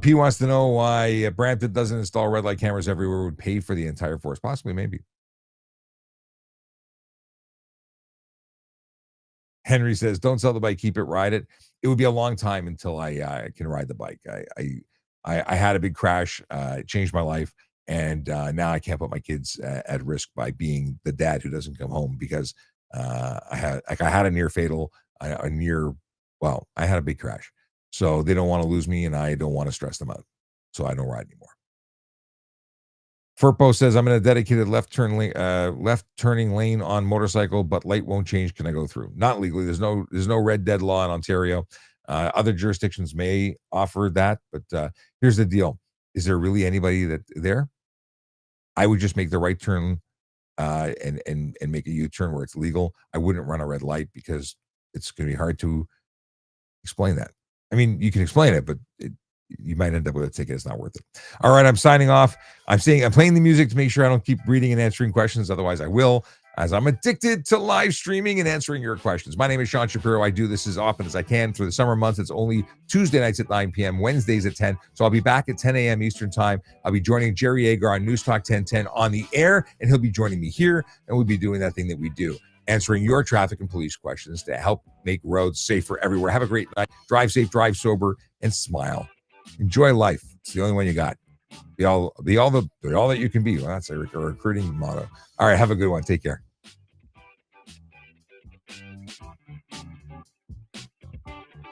P wants to know why Brampton doesn't install red light cameras everywhere. Would pay for the entire force. Possibly, maybe. Henry says, "Don't sell the bike, keep it, ride it." It would be a long time until I can ride the bike. I had a big crash. It changed my life, and now I can't put my kids at risk by being the dad who doesn't come home because I had a near fatal, a near, well, I had a big crash. So they don't want to lose me, and I don't want to stress them out. So I don't ride anymore. Furpo says, "I'm in a dedicated left turning lane on motorcycle, but light won't change. Can I go through?" Not legally. There's no red dead law in Ontario. Other jurisdictions may offer that, but here's the deal: is there really anybody that there? I would just make the right turn and make a U-turn where it's legal. I wouldn't run a red light because it's going to be hard to explain that. I mean, you can explain it, but you might end up with a ticket. It's not worth it. All right, I'm signing off. I'm playing the music to make sure I don't keep reading and answering questions. Otherwise, I will, as I'm addicted to live streaming and answering your questions. My name is Sean Shapiro. I do this as often as I can through the summer months. It's only Tuesday nights at 9 p.m., Wednesdays at 10. So I'll be back at 10 a.m. Eastern time. I'll be joining Jerry Agar on News Talk 1010 on the air, and he'll be joining me here, and we'll be doing that thing that we do, answering your traffic and police questions to help make roads safer everywhere. Have a great night. Drive safe, drive sober, and smile. Enjoy life. It's the only one you got. Be all that you can be. Well, that's a recruiting motto. All right, have a good one. Take care.